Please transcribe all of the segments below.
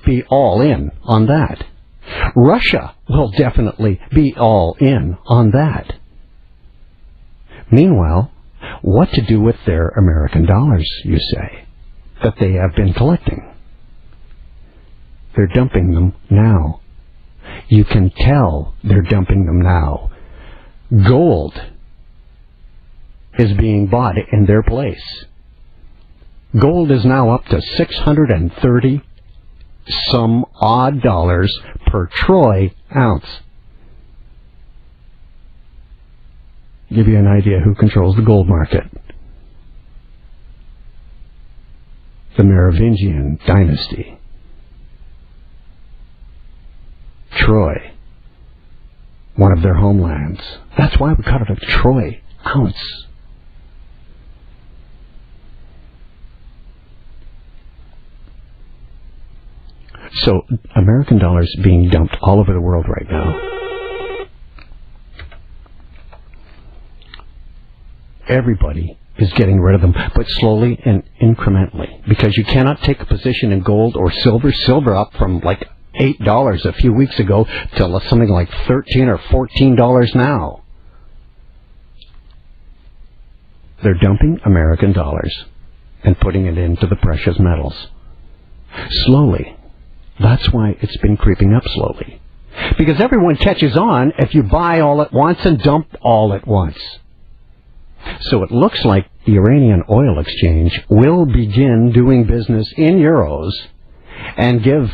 be all in on that. Russia will definitely be all in on that. Meanwhile, what to do with their American dollars, you say, that they have been collecting? They're dumping them now. You can tell they're dumping them now. Gold is being bought in their place. Gold is now up to 630 some odd dollars per troy ounce. Give you an idea who controls the gold market. The Merovingian dynasty. Troy, one of their homelands. That's why we call it a troy ounce. So, American dollars being dumped all over the world right now. Everybody is getting rid of them, but slowly and incrementally. Because you cannot take a position in gold or silver. Silver up from like $8 a few weeks ago to something like $13 or $14 now. They're dumping American dollars and putting it into the precious metals. Slowly. That's why it's been creeping up slowly. Because everyone catches on if you buy all at once and dump all at once. So it looks like the Iranian oil exchange will begin doing business in euros and give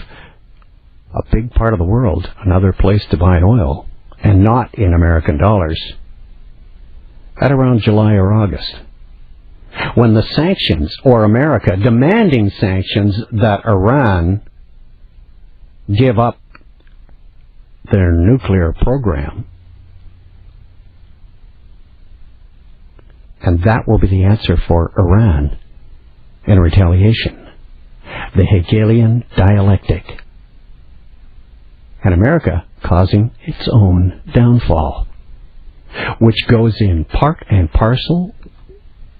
a big part of the world another place to buy oil, and not in American dollars, at around July or August, when the sanctions, or America demanding sanctions that Iran give up their nuclear program. And that will be the answer for Iran in retaliation. The Hegelian dialectic. And America causing its own downfall, which goes in part and parcel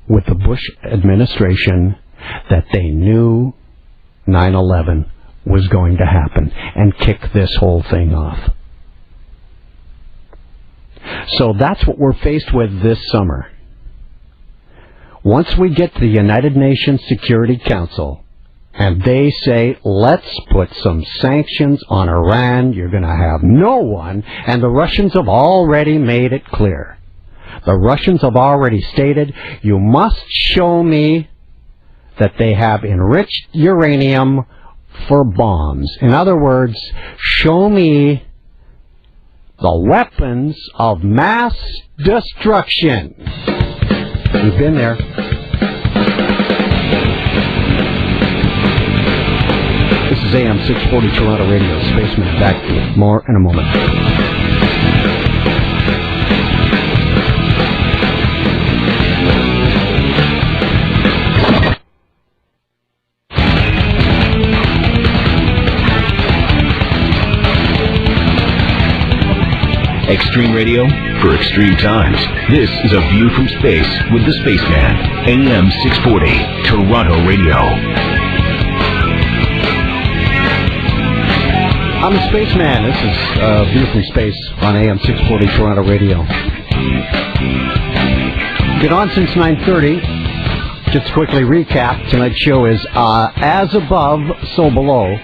with the Bush administration that they knew 9/11 was going to happen and kick this whole thing off. So that's what we're faced with this summer. Once we get to the United Nations Security Council and they say, let's put some sanctions on Iran, you're going to have no one, and the Russians have already made it clear. The Russians have already stated, you must show me that they have enriched uranium for bombs. In other words, show me the weapons of mass destruction. We've been there. This is AM 640 Toronto Radio. Spaceman back with more in a moment. Extreme radio for extreme times. This is A View from Space with the Spaceman. AM 640 Toronto Radio. I'm the Spaceman. This is A View from Space on AM 640 Toronto Radio. Been on since 9:30. Just to quickly recap, tonight's show is As Above, So Below.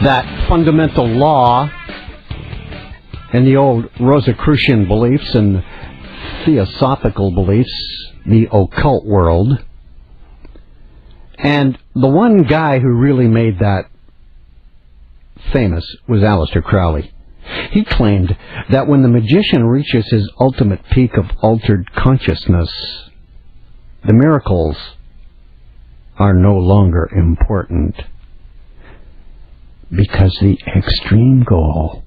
That fundamental law and the old Rosicrucian beliefs and theosophical beliefs, the occult world. And the one guy who really made that famous was Aleister Crowley. He claimed that when the magician reaches his ultimate peak of altered consciousness, the miracles are no longer important, because the extreme goal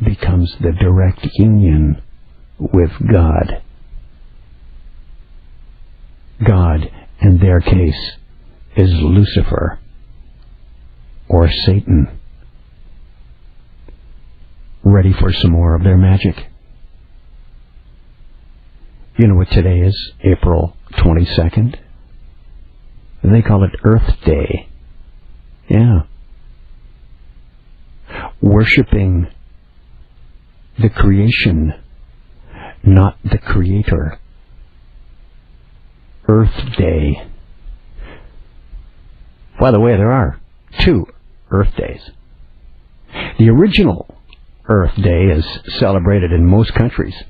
becomes the direct union with God. God, in their case, is Lucifer or Satan. Ready for some more of their magic? You know what today is? April 22nd? They call it Earth Day. Yeah. worshiping the creation, not the creator. Earth Day. By the way, there are 2 Earth Days. The original Earth Day is celebrated in most countries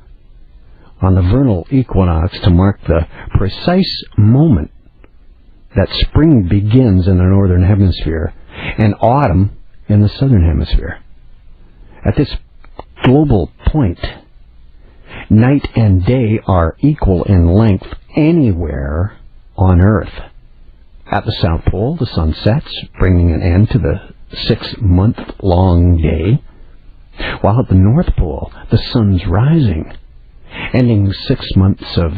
on the vernal equinox to mark the precise moment that spring begins in the northern hemisphere and autumn in the southern hemisphere. At this global point, night and day are equal in length anywhere on Earth. At the South Pole, the sun sets, bringing an end to the 6-month-long day, while at the North Pole, the sun's rising, ending 6 months of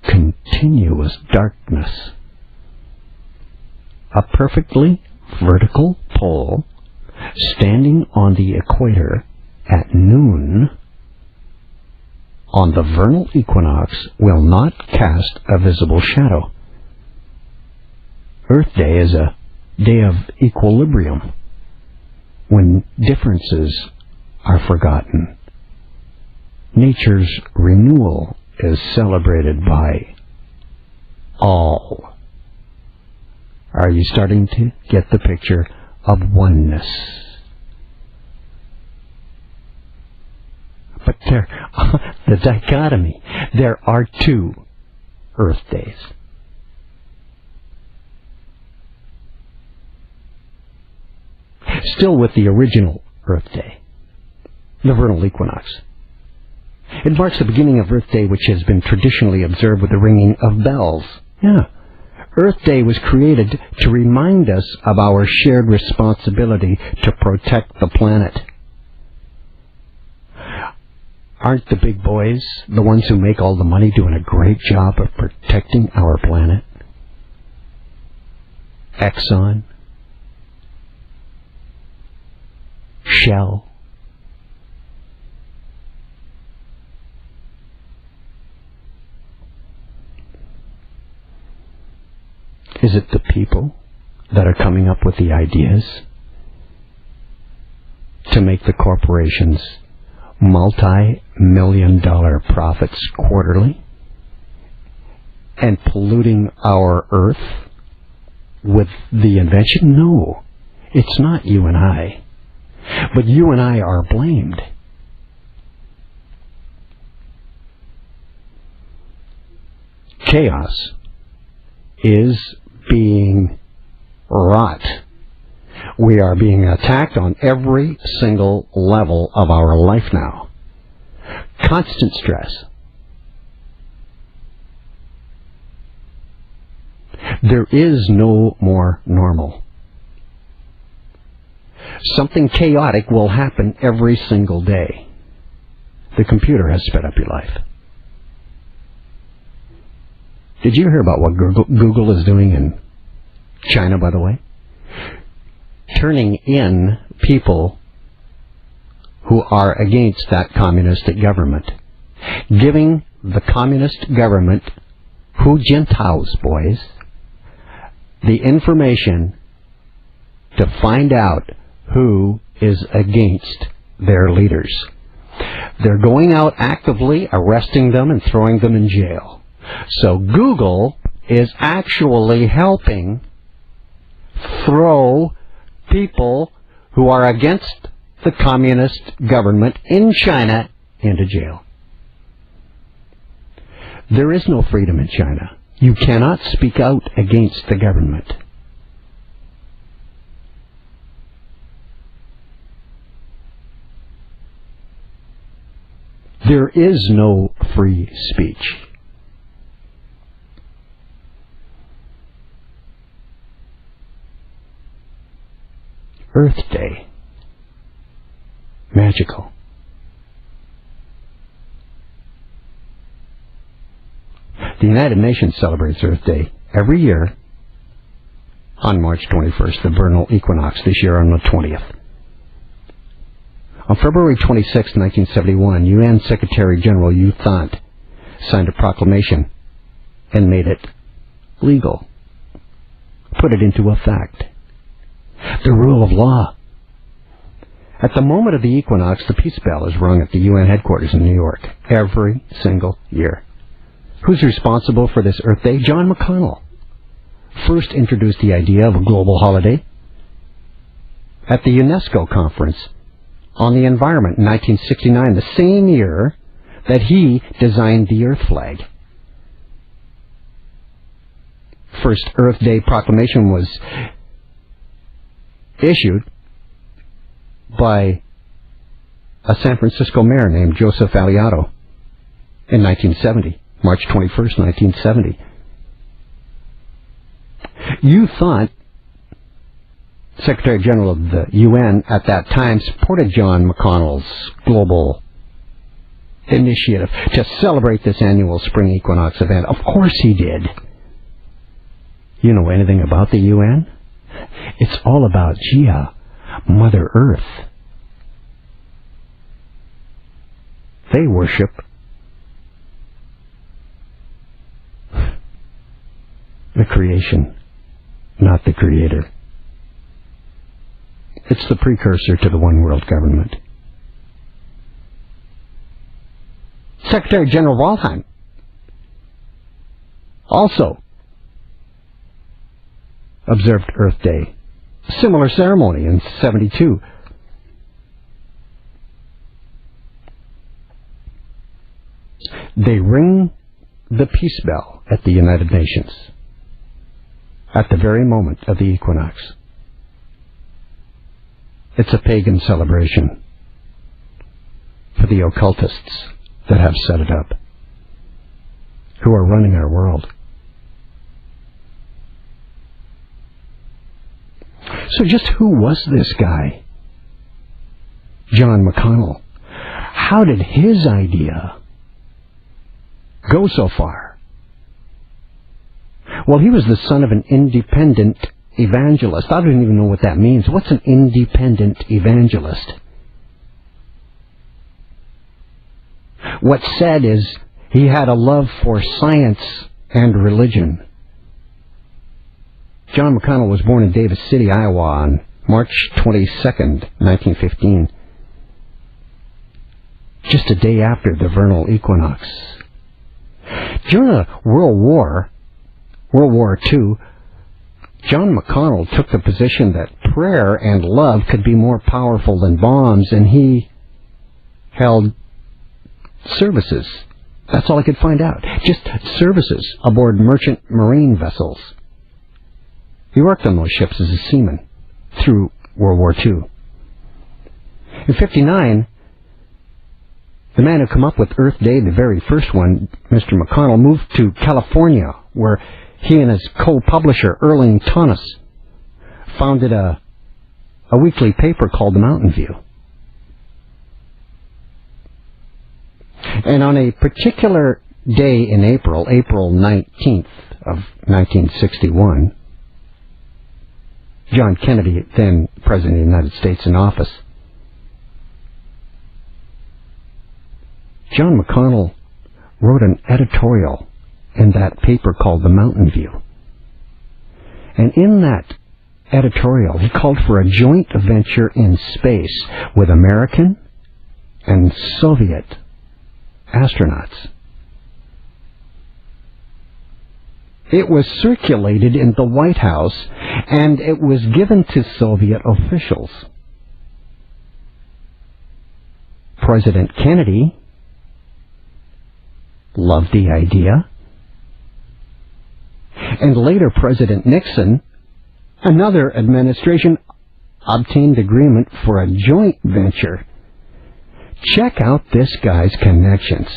continuous darkness. A perfectly vertical pole standing on the equator at noon on the vernal equinox will not cast a visible shadow. Earth Day is a day of equilibrium, when differences are forgotten. Nature's renewal is celebrated by all. Are you starting to get the picture of oneness? But the dichotomy, there are 2 Earth Days. Still with the original Earth Day, the vernal equinox. It marks the beginning of Earth Day, which has been traditionally observed with the ringing of bells. Yeah. Earth Day was created to remind us of our shared responsibility to protect the planet. Aren't the big boys, the ones who make all the money, doing a great job of protecting our planet? Exxon, Shell, is it the people that are coming up with the ideas to make the corporations multi-million-dollar profits quarterly and polluting our Earth with the invention? No, it's not you and I. But you and I are blamed. Chaos is being wrought. We are being attacked on every single level of our life now. Constant stress. There is no more normal. Something chaotic will happen every single day. The computer has sped up your life. Did you hear about what Google is doing in China, by the way? Turning in people who are against that communistic government. Giving the communist government, Hu Jintao's boys, the information to find out who is against their leaders. They're going out actively, arresting them and throwing them in jail. So Google is actually helping throw people who are against the communist government in China into jail. There is no freedom in China. You cannot speak out against the government. There is no free speech. Earth Day. Magical. The United Nations celebrates Earth Day every year on March 21st, the vernal equinox, this year on the 20th. On February 26, 1971, UN Secretary General U Thant signed a proclamation and made it legal, put it into effect. The rule of law. At the moment of the equinox, the peace bell is rung at the UN headquarters in New York every single year. Who's responsible for this Earth Day? John McConnell first introduced the idea of a global holiday at the UNESCO conference on the environment in 1969, the same year that he designed the Earth flag. First Earth Day proclamation was issued by a San Francisco mayor named Joseph Aliato in 1970, March 21st, 1970. You thought Secretary General of the UN at that time supported John McConnell's global initiative to celebrate this annual spring equinox event. Of course he did. You know anything about the UN? It's all about Gaia, Mother Earth. They worship the creation, not the creator. It's the precursor to the one world government. Secretary General Waldheim also observed Earth Day. Similar ceremony in 72. They ring the peace bell at the United Nations at the very moment of the equinox. It's a pagan celebration for the occultists that have set it up, who are running our world. So just who was this guy, John McConnell? How did his idea go so far? Well, he was the son of an independent evangelist. I don't even know what that means. What's an independent evangelist? What's said is he had a love for science and religion. John McConnell was born in Davis City, Iowa on March 22nd, 1915, just a day after the vernal equinox. During the World War II, John McConnell took the position that prayer and love could be more powerful than bombs, and he held services. That's all I could find out. Just services aboard merchant marine vessels. He worked on those ships as a seaman through World War II. In 1959, the man who came up with Earth Day, the very first one, Mr. McConnell, moved to California, where he and his co-publisher, Erling Tonnes, founded a weekly paper called The Mountain View. And on a particular day in April 19th of 1961, John Kennedy, then President of the United States in office, John McConnell wrote an editorial in that paper called The Mountain View. And in that editorial, he called for a joint venture in space with American and Soviet astronauts. It was circulated in the White House, and it was given to Soviet officials. President Kennedy loved the idea, and later President Nixon, another administration, obtained agreement for a joint venture. Check out this guy's connections.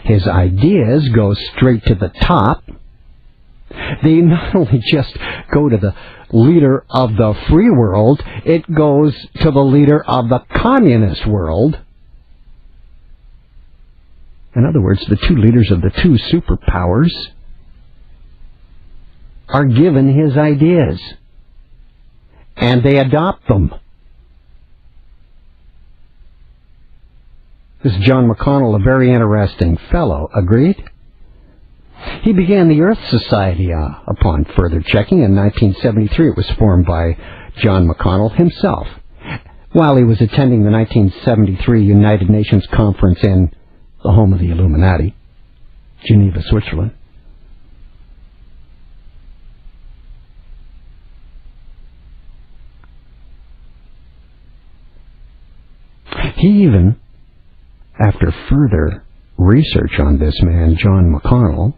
His ideas go straight to the top. They not only just go to the leader of the free world, it goes to the leader of the communist world. In other words, the two leaders of the two superpowers are given his ideas, and they adopt them. This John McConnell, a very interesting fellow, agreed? He began the Earth Society upon further checking. In 1973, it was formed by John McConnell himself. while he was attending the 1973 United Nations Conference in the home of the Illuminati, Geneva, Switzerland. He even, after further research on this man, John McConnell,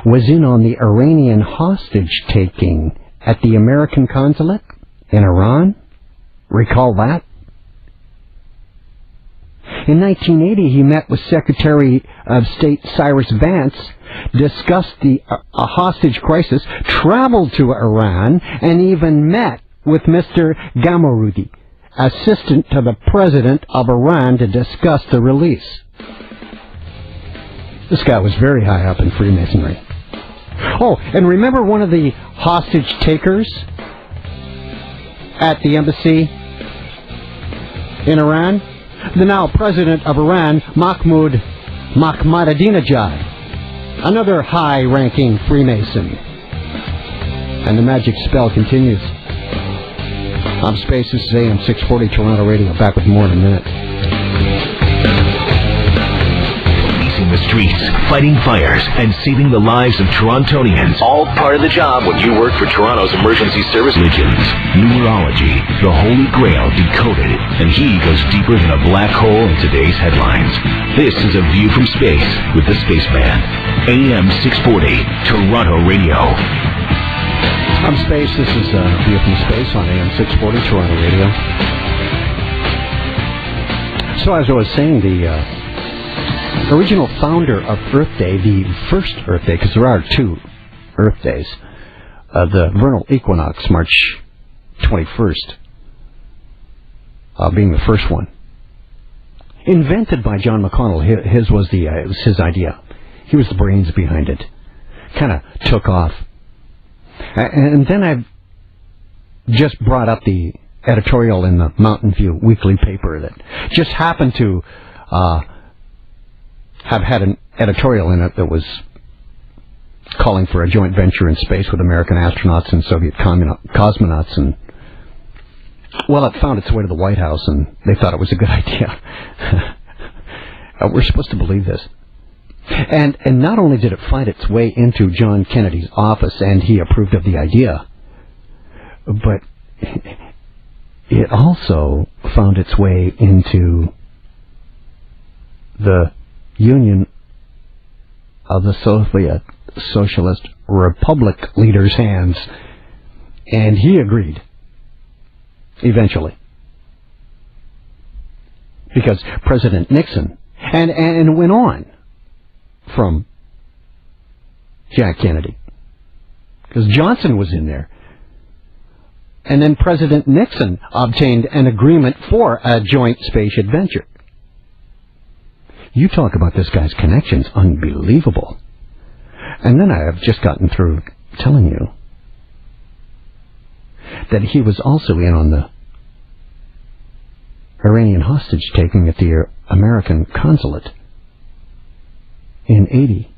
was in on the Iranian hostage-taking at the American consulate in Iran. Recall that? In 1980, he met with Secretary of State Cyrus Vance, discussed a hostage crisis, traveled to Iran, and even met with Mr. Gamorudi, assistant to the President of Iran, to discuss the release. This guy was very high up in Freemasonry. Oh, and remember one of the hostage takers at the embassy in Iran? The now President of Iran, Mahmoud Ahmadinejad, another high-ranking Freemason. And the magic spell continues. I'm Space, this is AM 640 Toronto Radio. Back with more in a minute. Policing the streets, fighting fires, and saving the lives of Torontonians. All part of the job when you work for Toronto's emergency service. Legends, numerology, the Holy Grail decoded, and he goes deeper than a black hole in today's headlines. This is A View from Space with the Spaceman. AM 640 Toronto Radio. I'm Space. This is View from Space on AM 640 Toronto Radio. So as I was saying, the original founder of Earth Day, the first Earth Day, because there are two Earth Days, the vernal equinox, March 21st, being the first one, invented by John McConnell. It was his idea. He was the brains behind it. Kind of took off. And then I've just brought up the editorial in the Mountain View weekly paper that just happened to have had an editorial in it that was calling for a joint venture in space with American astronauts and Soviet cosmonauts. And, well, it found its way to the White House, and they thought it was a good idea. We're supposed to believe this. And not only did it find its way into John Kennedy's office, and he approved of the idea, but it also found its way into the Union of the Soviet Socialist Republic leader's hands, and he agreed, eventually. Because President Nixon, and went on from Jack Kennedy, because Johnson was in there, and then President Nixon obtained an agreement for a joint space adventure. You talk about this guy's connections, unbelievable. And then I have just gotten through telling you that he was also in on the Iranian hostage taking at the American consulate in 80.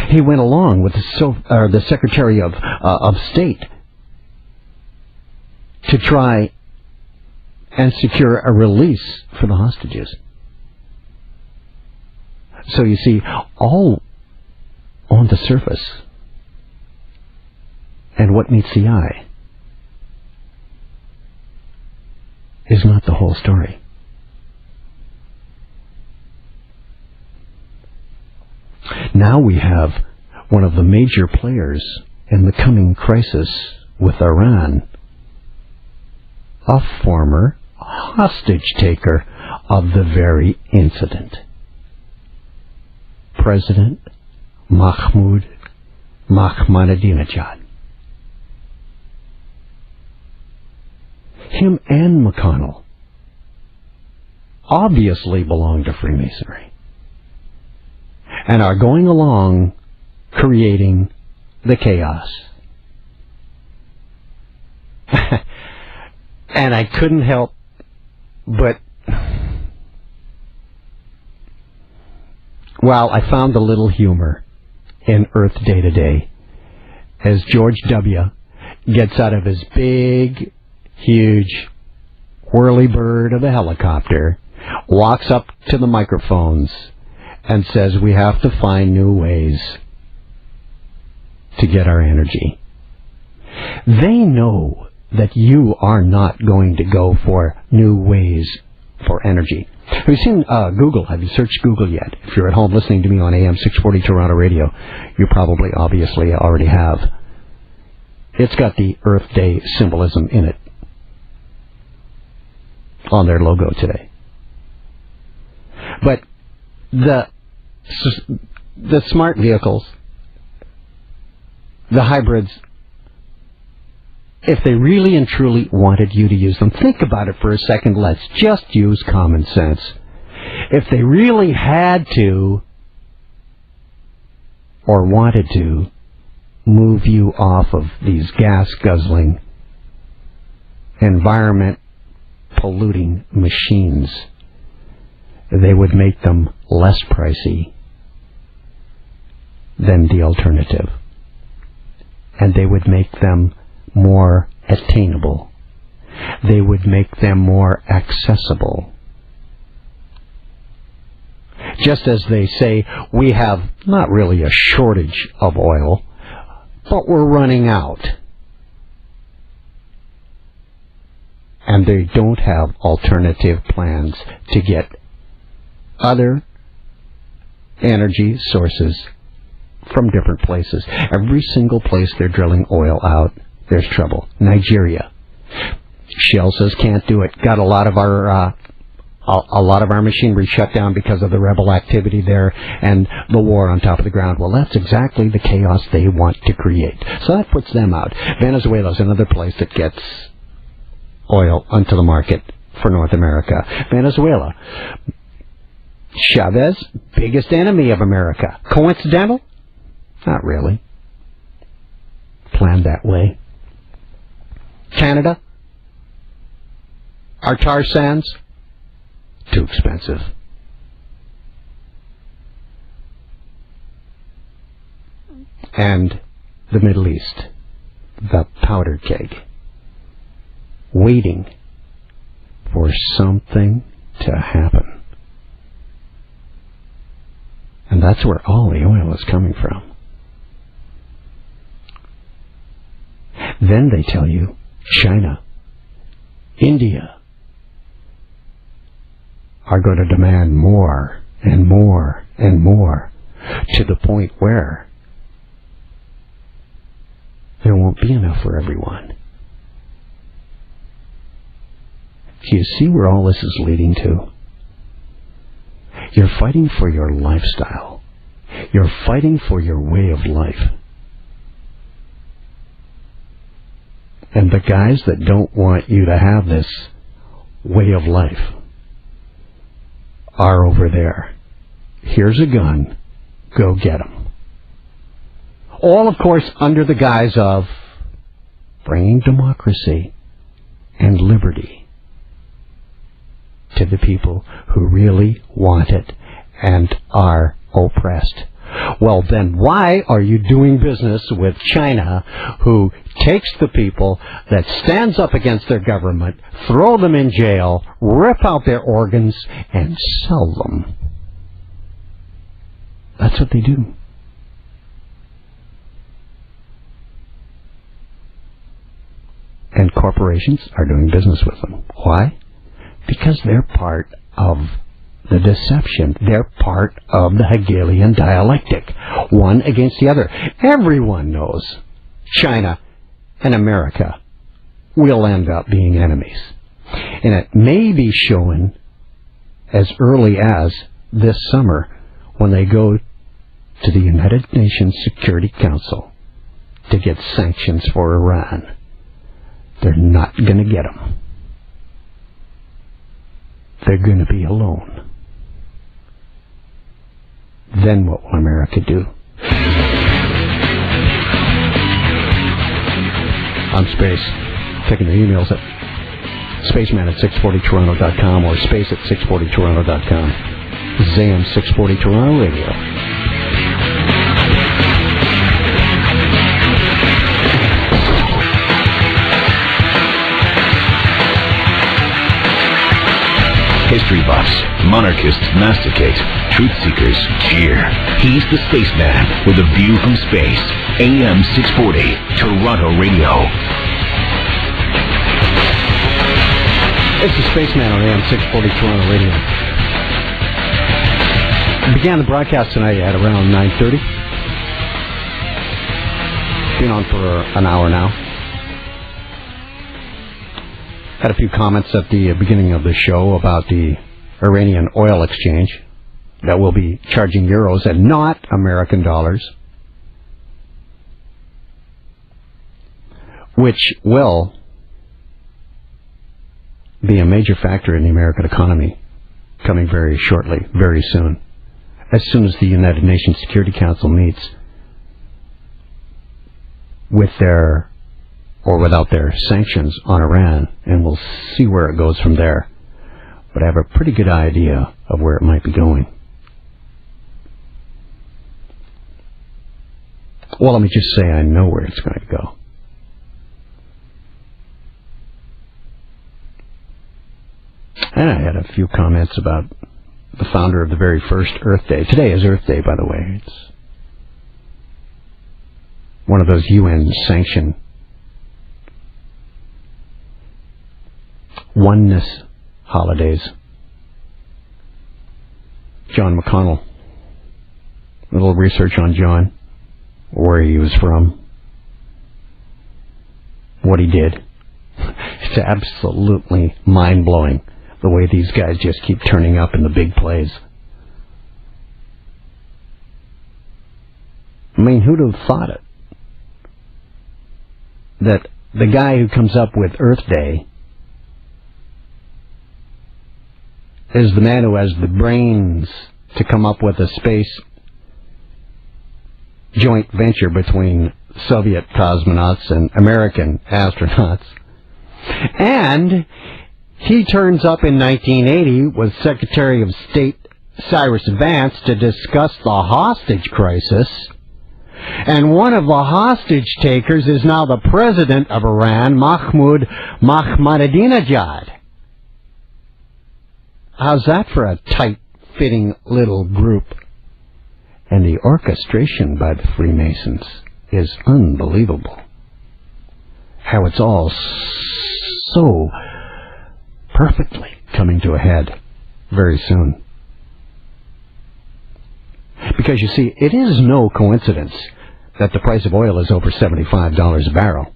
He went along with the Secretary of State to try and secure a release for the hostages. So you see, all on the surface, and what meets the eye is not the whole story. Now we have one of the major players in the coming crisis with Iran, a former hostage taker of the very incident, President Mahmoud Ahmadinejad. Him and McConnell obviously belong to Freemasonry and are going along creating the chaos. And I couldn't help but, well, I found a little humor in Earth Day today. as George W. gets out of his big, huge whirly-bird of a helicopter, walks up to the microphones, and says we have to find new ways to get our energy. They know that you are not going to go for new ways for energy. Have you seen Google? Have you searched Google yet? If you're at home listening to me on AM 640 Toronto Radio, you probably obviously already have. It's got the Earth Day symbolism in it on their logo today. But the smart vehicles, the hybrids, if they really and truly wanted you to use them, think about it for a second. Let's just use common sense. If they really had to or wanted to move you off of these gas-guzzling, environment-polluting machines, they would make them less pricey than the alternative. And they would make them more attainable. They would make them more accessible. Just as they say, we have not really a shortage of oil, but we're running out. And they don't have alternative plans to get other energy sources from different places. Every single place they're drilling oil out, there's trouble. Nigeria. Shell says can't do it. Got a lot of our machinery shut down because of the rebel activity there and the war on top of the ground. Well, that's exactly the chaos they want to create. So that puts them out. Venezuela's another place that gets oil onto the market for North America. Venezuela. Chavez, biggest enemy of America. Coincidental? Not really. Planned that way. Canada? Our tar sands? Too expensive. And the Middle East, the powder keg, waiting for something to happen. And that's where all the oil is coming from. Then they tell you China, India are going to demand more and more and more, to the point where there won't be enough for everyone. Do you see where all this is leading to? You're fighting for your lifestyle. You're fighting for your way of life. And the guys that don't want you to have this way of life are over there. Here's a gun. Go get 'em. All, of course, under the guise of bringing democracy and liberty to the people who really want it and are oppressed. Well, then why are you doing business with China, who takes the people that stands up against their government, throw them in jail, rip out their organs, and sell them? That's what they do. And corporations are doing business with them. Why? Because they're part of the deception. They're part of the Hegelian dialectic, one against the other. Everyone knows China and America will end up being enemies. And it may be shown as early as this summer when they go to the United Nations Security Council to get sanctions for Iran. They're not going to get them. They're going to be alone. Then what will America do? I'm Space. Taking your emails at spaceman at 640toronto.com or space at 640toronto.com. This is AM 640 Toronto Radio. history buffs, monarchists masticate, truth seekers cheer. He's the spaceman with a view from space. AM 640, Toronto Radio. It's the Spaceman on AM 640 Toronto Radio. We began the broadcast tonight at around 9:30. Been on for an hour now. Had a few comments at the beginning of the show about the Iranian oil exchange that will be charging euros and not American dollars, which will be a major factor in the American economy coming very shortly, very soon. As soon as the United Nations Security Council meets with their or without their sanctions on Iran, and we'll see where it goes from there. But I have a pretty good idea of where it might be going. Well, let me just say I know where it's going to go. And I had a few comments about the founder of the very first Earth Day. Today is Earth Day, by the way. It's one of those UN-sanctioned oneness holidays. John McConnell. A little research on John, where he was from, what he did. It's absolutely mind-blowing the way these guys just keep turning up in the big plays. I mean, who'd have thought it? That the guy who comes up with Earth Day is the man who has the brains to come up with a space joint venture between Soviet cosmonauts and American astronauts. And he turns up in 1980 with Secretary of State Cyrus Vance to discuss the hostage crisis. And one of the hostage takers is now the president of Iran, Mahmoud Ahmadinejad. How's that for a tight-fitting little group? And the orchestration by the Freemasons is unbelievable. How it's all so perfectly coming to a head very soon. Because you see, it is no coincidence that the price of oil is over $75 a barrel.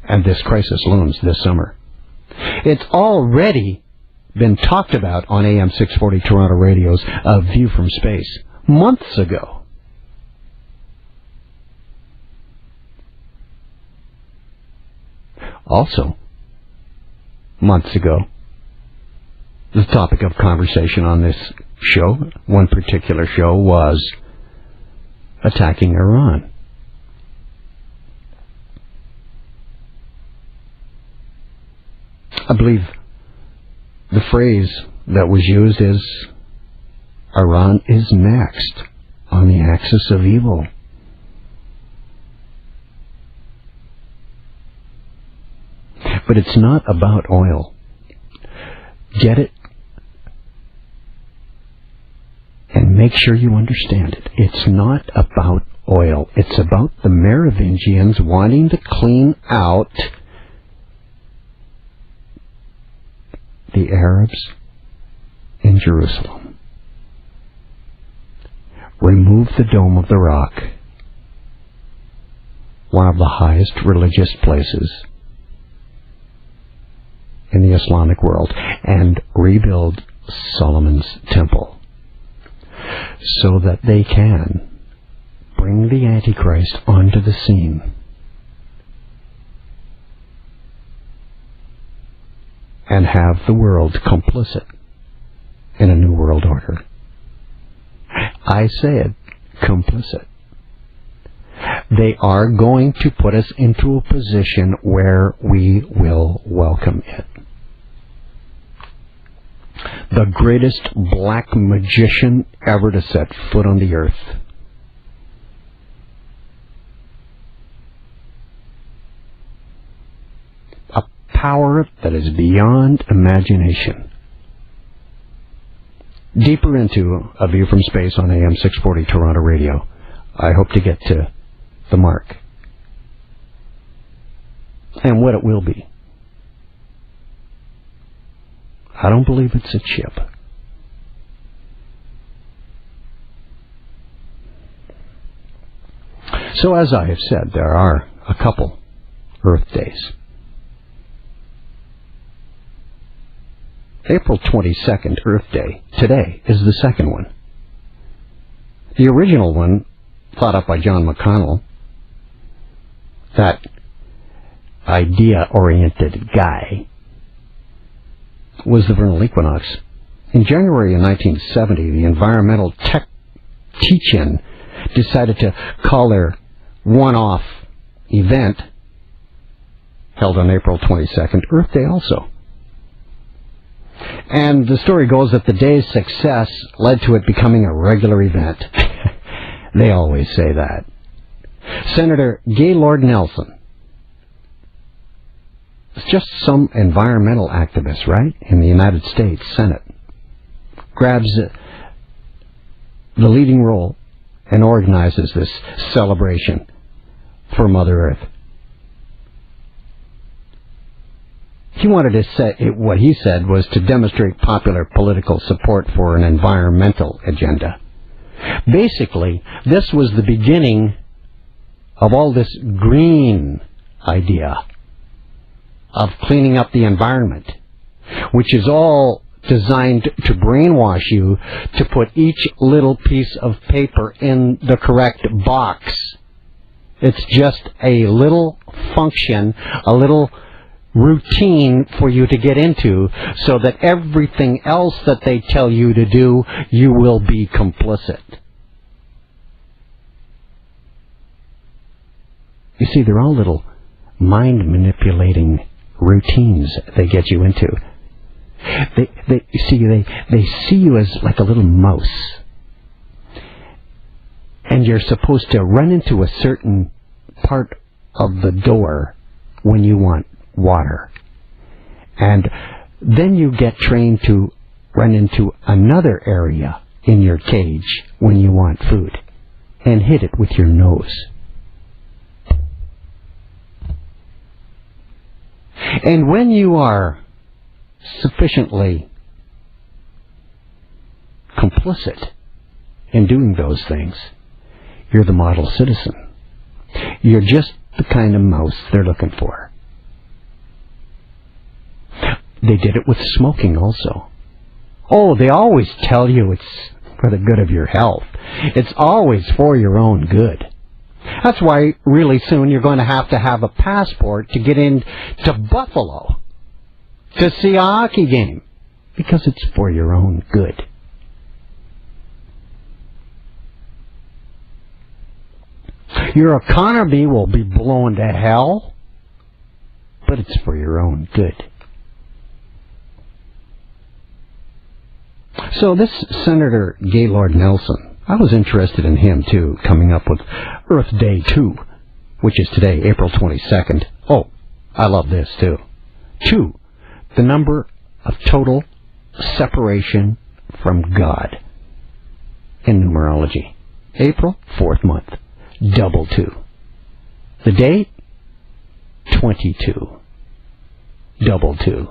And this crisis looms this summer. It's already been talked about on AM 640 Toronto Radio's A View from Space months ago. Also, months ago, the topic of conversation on this show, one particular show, was attacking Iran. I believe the phrase that was used is, Iran is next on the axis of evil. But it's not about oil. Get it? And make sure you understand it. It's not about oil. It's about the Merovingians wanting to clean out the Arabs in Jerusalem. Remove the Dome of the Rock, one of the highest religious places in the Islamic world, and rebuild Solomon's Temple so that they can bring the Antichrist onto the scene and have the world complicit in a new world order. I said complicit. They are going to put us into a position where we will welcome it. The greatest black magician ever to set foot on the earth. A power that is beyond imagination. Deeper into A View from Space on AM 640 Toronto Radio. I hope to get to the mark. And what it will be. I don't believe it's a chip. So as I have said, there are a couple Earth days. April 22nd, Earth Day, today, is the second one. The original one, thought up by John McConnell, that idea-oriented guy, was the vernal equinox. In January of 1970, the Environmental Tech Teach-In decided to call their one-off event, held on April 22nd, Earth Day also. And the story goes that the day's success led to it becoming a regular event. They always say that. Senator Gaylord Nelson, it's just some environmental activist, right, in the United States Senate, grabs the leading role and organizes this celebration for Mother Earth. He wanted to say, what he said was to demonstrate popular political support for an environmental agenda. Basically, this was the beginning of all this green idea of cleaning up the environment, which is all designed to brainwash you to put each little piece of paper in the correct box. It's just a little function, a little routine for you to get into, so that everything else that they tell you to do, you will be complicit. You see, they're all little mind-manipulating routines they get you into. They see you as like a little mouse, and you're supposed to run into a certain part of the door when you want water, and then you get trained to run into another area in your cage when you want food, and hit it with your nose. And when you are sufficiently complicit in doing those things, you're the model citizen. You're just the kind of mouse they're looking for. They did it with smoking also. Oh, they always tell you it's for the good of your health. It's always for your own good. That's why really soon you're going to have a passport to get into Buffalo to see a hockey game, because it's for your own good. Your economy will be blown to hell, but it's for your own good. So this Senator Gaylord Nelson, I was interested in him too, coming up with Earth Day 2, which is today, April 22nd. Oh, I love this too. 2, the number of total separation from God in numerology. April, 4th month, double 2. The date, 22, double 2.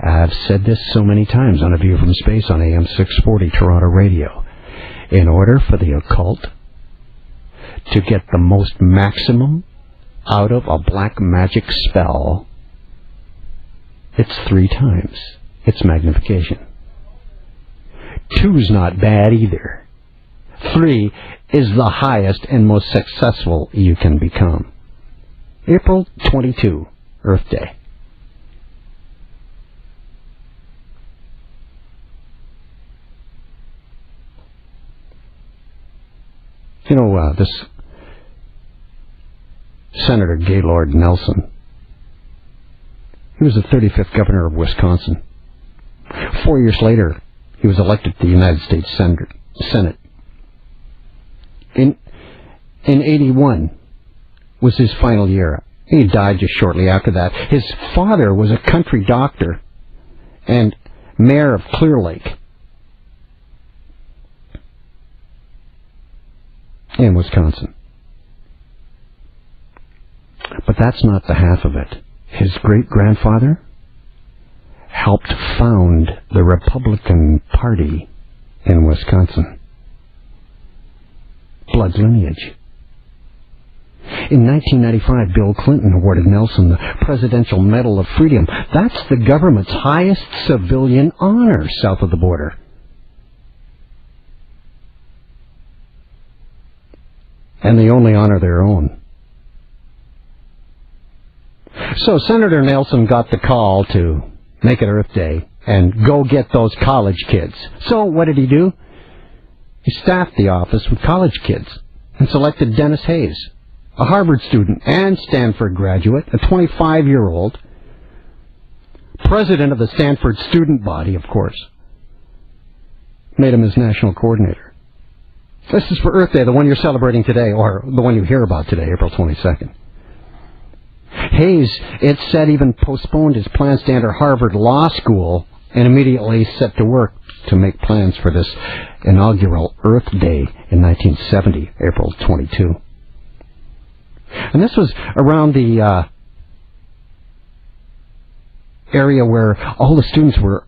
I've said this so many times on A View from Space on AM 640 Toronto Radio. In order for the occult to get the most maximum out of a black magic spell, it's 3 times its magnification. 2's not bad either. 3 is the highest and most successful you can become. April 22, Earth Day. You know, this Senator Gaylord Nelson, he was the 35th governor of Wisconsin. 4 years later, he was elected to the United States Senate. In 81 was his final year He died just shortly after that. His father was a country doctor and mayor of Clear Lake in Wisconsin. But that's not the half of it. His great-grandfather helped found the Republican Party in Wisconsin. Blood lineage. In 1995, Bill Clinton awarded Nelson the Presidential Medal of Freedom. That's the government's highest civilian honor south of the border. And they only honor their own. So Senator Nelson got the call to make it Earth Day and go get those college kids. So what did he do? He staffed the office with college kids and selected Dennis Hayes, a Harvard student and Stanford graduate, a 25-year-old, president of the Stanford student body, of course. Made him his national coordinator. This is for Earth Day, the one you're celebrating today, or the one you hear about today, April 22nd. Hayes, it said, even postponed his plans to enter Harvard Law School and immediately set to work to make plans for this inaugural Earth Day in 1970, April 22. And this was around the area where all the students were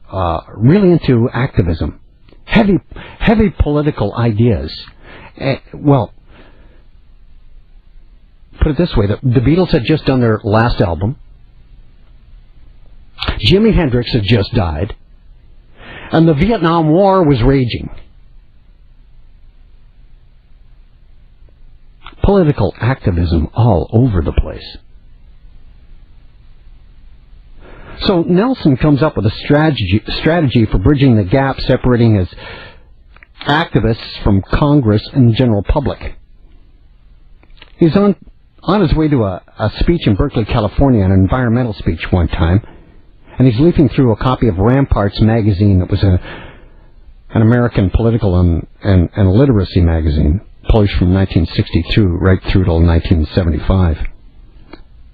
really into activism, heavy political ideas. Well, put it this way, the Beatles had just done their last album. Jimi Hendrix had just died. And the Vietnam War was raging. Political activism all over the place. So Nelson comes up with a strategy for bridging the gap separating his activists from Congress and the general public. He's on his way to a speech in Berkeley, California, an environmental speech one time, and he's leafing through a copy of Ramparts magazine that was an American political and literacy magazine, published from 1962 right through till 1975. It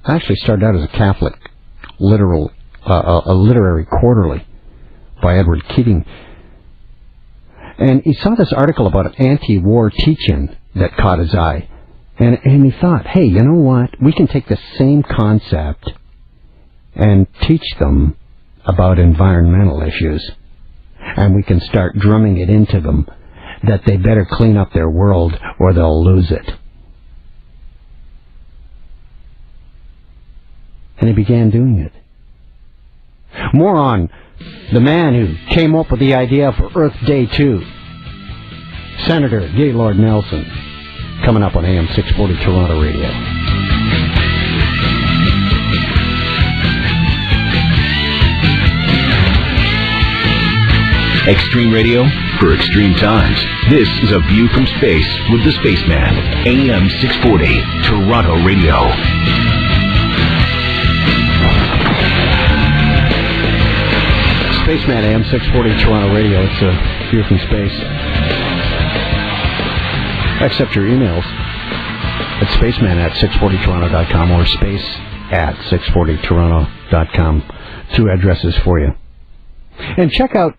actually started out as a Catholic a literary quarterly by Edward Keating. And he saw this article about an anti-war teach-in that caught his eye. And he thought, hey, you know what? We can take the same concept and teach them about environmental issues. And we can start drumming it into them that they better clean up their world or they'll lose it. And he began doing it. More on the man who came up with the idea for Earth Day 2, Senator Gaylord Nelson, coming up on AM 640 Toronto Radio. Extreme radio for extreme times. This is A View from Space with the Spaceman. AM 640 Toronto Radio. Spaceman, AM 640 Toronto Radio. It's A View from Space. Accept your emails at spaceman@640toronto.com or space@640toronto.com. Two addresses for you. And check out,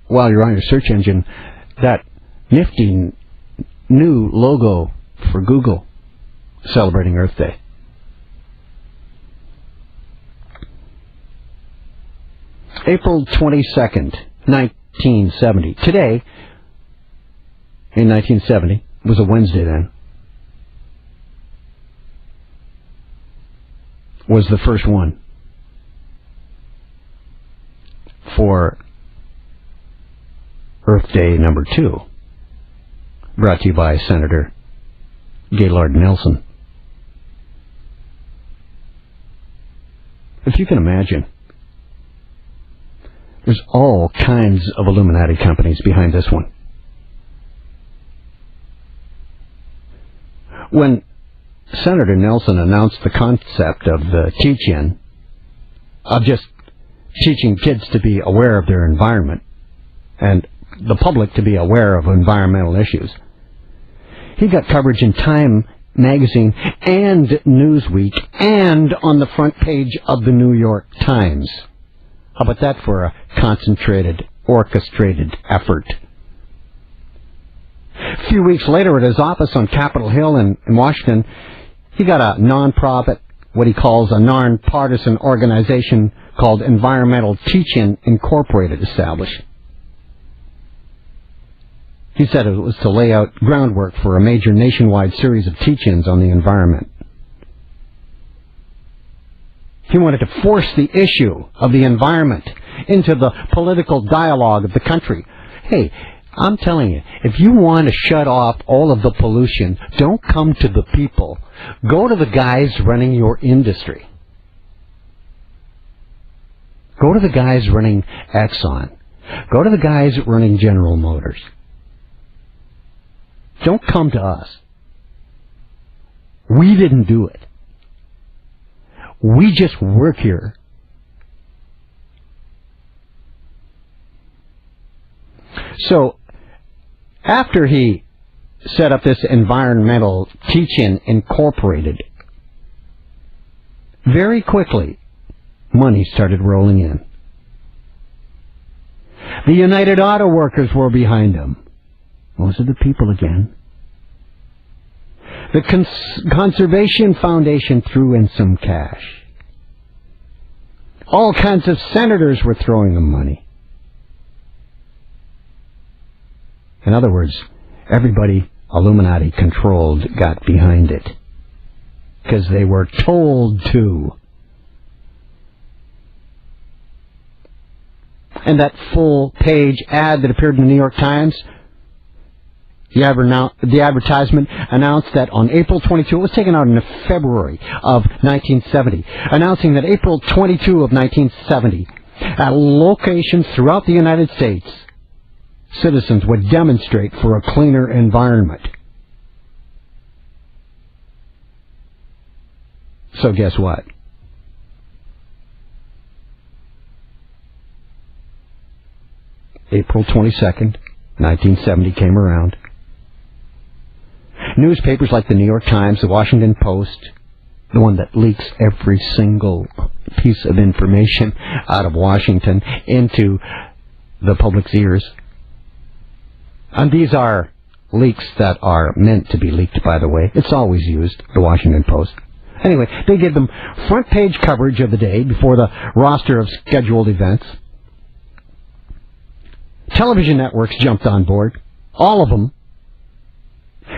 while you're on your search engine, that nifty new logo for Google celebrating Earth Day. April 22nd, 1970. Today, in 1970, it was a Wednesday then, was the first one for Earth Day number 2, brought to you by Senator Gaylord Nelson. If you can imagine, there's all kinds of Illuminati companies behind this one. When Senator Nelson announced the concept of the teach-in, of just teaching kids to be aware of their environment, and the public to be aware of environmental issues, he got coverage in Time magazine and Newsweek and on the front page of the New York Times. How about that for a concentrated, orchestrated effort? A few weeks later at his office on Capitol Hill in Washington, he got a nonprofit, what he calls a nonpartisan organization called Environmental Teach-In Incorporated established. He said it was to lay out groundwork for a major nationwide series of teach-ins on the environment. He wanted to force the issue of the environment into the political dialogue of the country. Hey, I'm telling you, if you want to shut off all of the pollution, don't come to the people. Go to the guys running your industry. Go to the guys running Exxon. Go to the guys running General Motors. Don't come to us. We didn't do it. We just work here. So, after he set up this Environmental Teach-In Incorporated, very quickly, money started rolling in. The United Auto Workers were behind him. Those are the people again. The Conservation Foundation threw in some cash. All kinds of senators were throwing them money. In other words, everybody Illuminati controlled got behind it. Because they were told to. And that full-page ad that appeared in the New York Times, the advertisement announced that on April 22, it was taken out in February of 1970, announcing that April 22 of 1970, at locations throughout the United States, citizens would demonstrate for a cleaner environment. So guess what? April 22nd, 1970 came around. Newspapers like the New York Times, the Washington Post, the one that leaks every single piece of information out of Washington into the public's ears. And these are leaks that are meant to be leaked, by the way. It's always used, the Washington Post. Anyway, they give them front page coverage of the day before the roster of scheduled events. Television networks jumped on board, all of them,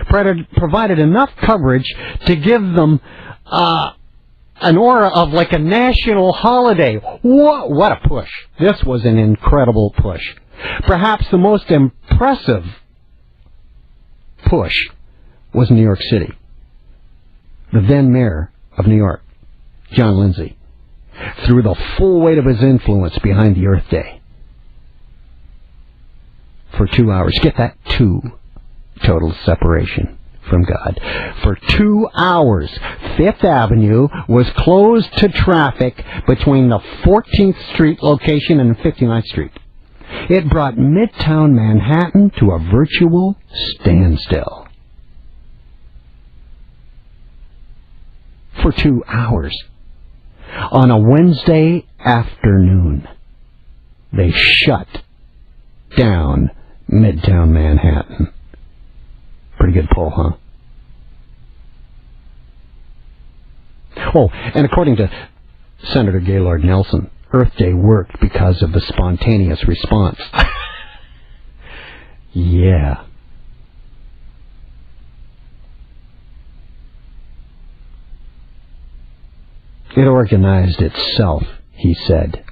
provided enough coverage to give them an aura of like a national holiday. What a push. This was an incredible push. Perhaps the most impressive push was New York City. The then mayor of New York, John Lindsay, threw the full weight of his influence behind the Earth Day. For 2 hours. Get that? 2. Total separation from God. For 2 hours, Fifth Avenue was closed to traffic between the 14th Street location and 59th Street. It brought Midtown Manhattan to a virtual standstill. For 2 hours. On a Wednesday afternoon, they shut down Midtown Manhattan. Pretty good poll, huh? Oh, and according to Senator Gaylord Nelson, Earth Day worked because of the spontaneous response. Yeah. It organized itself, he said.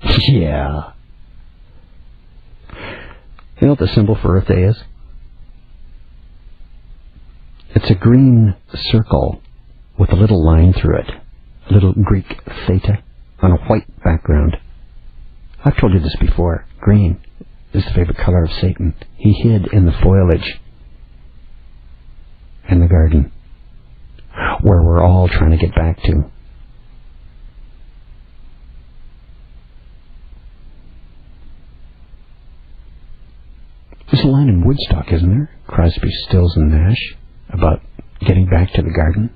Yeah. You know what the symbol for Earth Day is? It's a green circle with a little line through it, a little Greek theta on a white background. I've told you this before. Green is the favorite color of Satan. He hid in the foliage in the garden, where we're all trying to get back to. There's a line in Woodstock, isn't there? Crosby, Stills, and Nash, about getting back to the garden.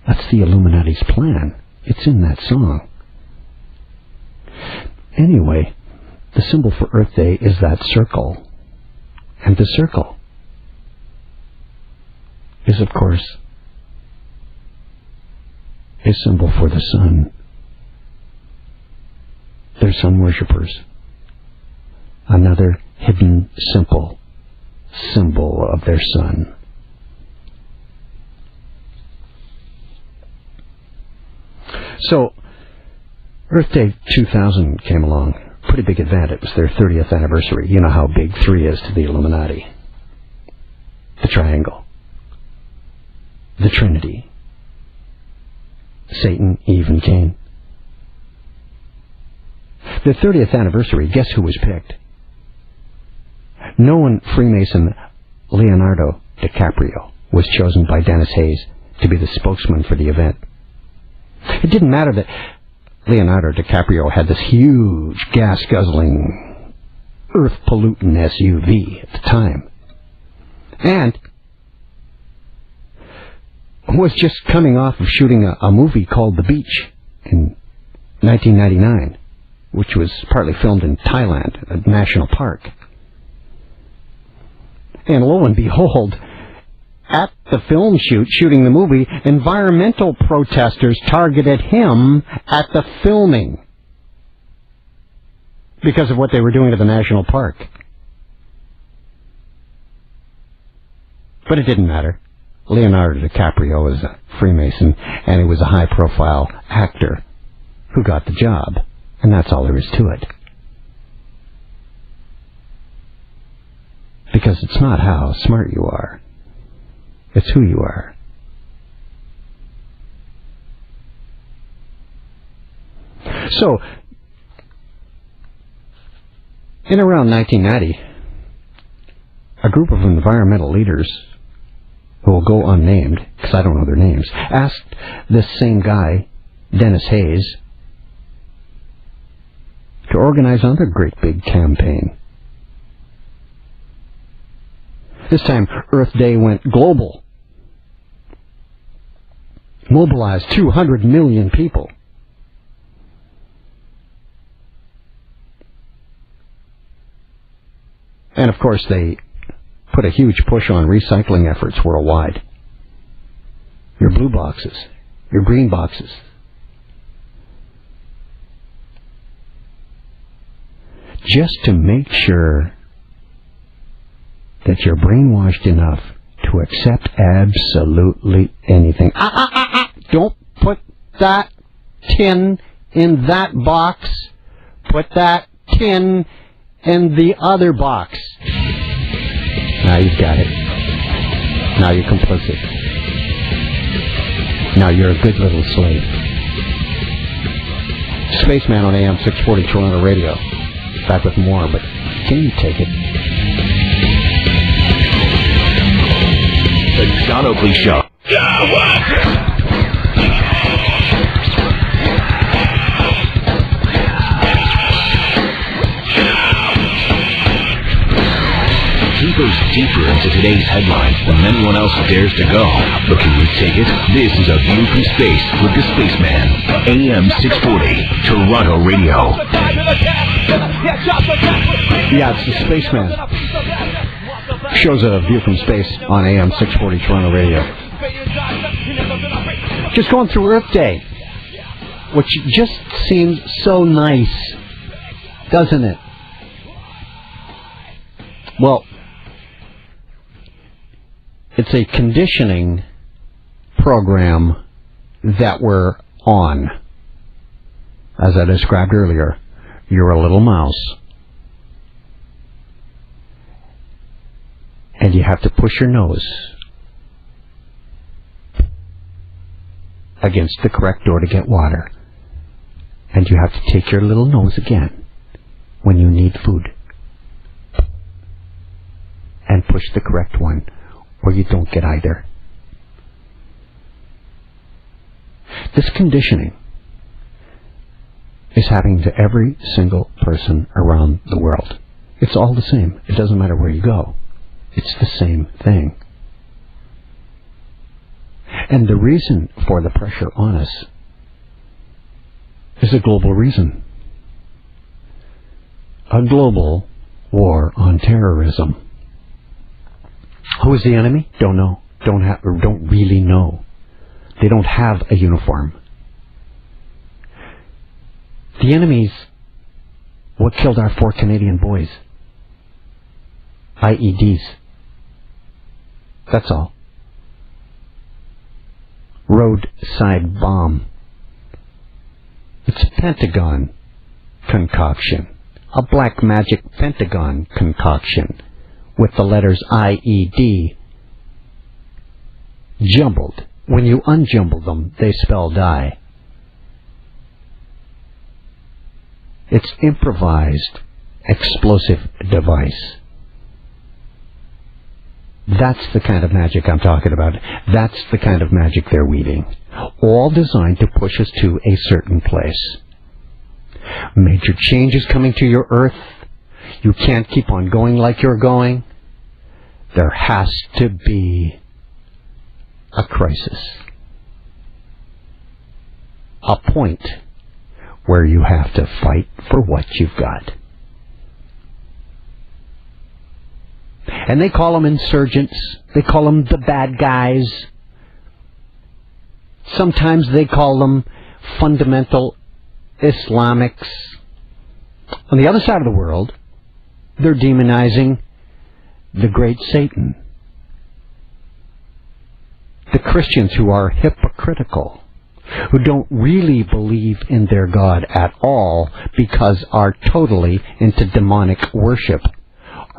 That's the Illuminati's plan. It's in that song. Anyway, the symbol for Earth Day is that circle. And the circle is, of course, a symbol for the sun. They're sun worshippers. Another hidden, simple symbol of their sun. So, Earth Day 2000 came along. Pretty big event. It was their 30th anniversary. You know how big 3 is to the Illuminati. The Triangle. The Trinity. Satan, Eve, and Cain. The 30th anniversary, guess who was picked? Known Freemason Leonardo DiCaprio was chosen by Dennis Hayes to be the spokesman for the event. It didn't matter that Leonardo DiCaprio had this huge, gas-guzzling, earth-polluting SUV at the time, and was just coming off of shooting a movie called The Beach in 1999, which was partly filmed in Thailand, a national park. And lo and behold, at the film shoot, shooting the movie, environmental protesters targeted him at the filming because of what they were doing to the national park. But it didn't matter. Leonardo DiCaprio was a Freemason, and he was a high-profile actor who got the job, and that's all there is to it. Because it's not how smart you are. It's who you are. So, in around 1990, a group of environmental leaders, who will go unnamed, because I don't know their names, asked this same guy, Dennis Hayes, to organize another great big campaign. This time, Earth Day went global. Mobilized 200 million people. And of course, they put a huge push on recycling efforts worldwide. Your blue boxes, your green boxes. Just to make sure that you're brainwashed enough to accept absolutely anything. Don't put that tin in that box. Put that tin in the other box. Now you've got it. Now you're complicit. Now you're a good little slave. Spaceman on AM 640 Toronto Radio. Back with more, but can you take it? The John Oakley Show. He goes deeper into today's headlines than anyone else dares to go. But can you take it? This is A View from Space with the Spaceman. AM 640, Toronto Radio. Yeah, it's the Spaceman. Shows A View from Space on AM 640 Toronto Radio. Just going through Earth Day, which just seems so nice, doesn't it? Well, it's a conditioning program that we're on. As I described earlier, you're a little mouse. And you have to push your nose against the correct door to get water. And you have to take your little nose again when you need food. And push the correct one, or you don't get either. This conditioning is happening to every single person around the world. It's all the same. It doesn't matter where you go. It's the same thing. And the reason for the pressure on us is a global reason. A global war on terrorism. Who is the enemy? Don't know. Don't really know. They don't have a uniform. The enemy's what killed our 4 Canadian boys. IEDs. That's all. Roadside bomb. It's a Pentagon concoction. A black magic Pentagon concoction with the letters IED jumbled. When you unjumble them, they spell die. It's improvised explosive device. That's the kind of magic I'm talking about. That's the kind of magic they're weaving. All designed to push us to a certain place. Major changes coming to your earth. You can't keep on going like you're going. There has to be a crisis. A point where you have to fight for what you've got. And they call them insurgents. They call them the bad guys. Sometimes they call them fundamental Islamics. On the other side of the world, they're demonizing the great Satan. The Christians who are hypocritical, who don't really believe in their God at all because are totally into demonic worship.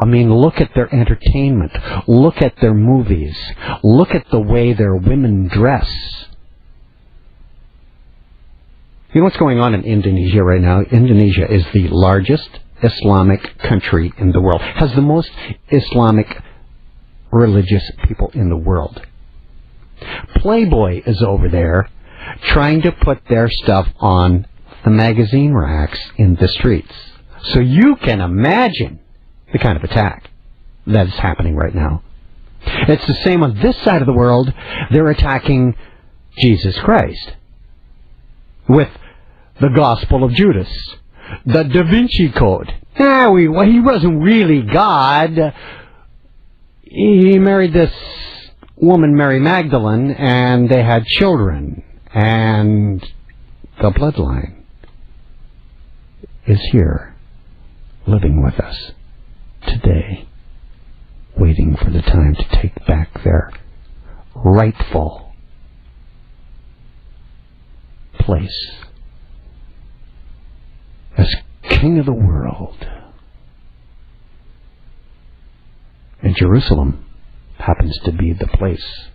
I mean, look at their entertainment. Look at their movies. Look at the way their women dress. You know what's going on in Indonesia right now? Indonesia is the largest Islamic country in the world. Has the most Islamic religious people in the world. Playboy is over there trying to put their stuff on the magazine racks in the streets. So you can imagine the kind of attack that is happening right now. It's the same on this side of the world. They're attacking Jesus Christ with the Gospel of Judas, the Da Vinci Code. He wasn't really God. He married this woman, Mary Magdalene, and they had children. And the bloodline is here, living with us today, waiting for the time to take back their rightful place as king of the world. And Jerusalem happens to be the place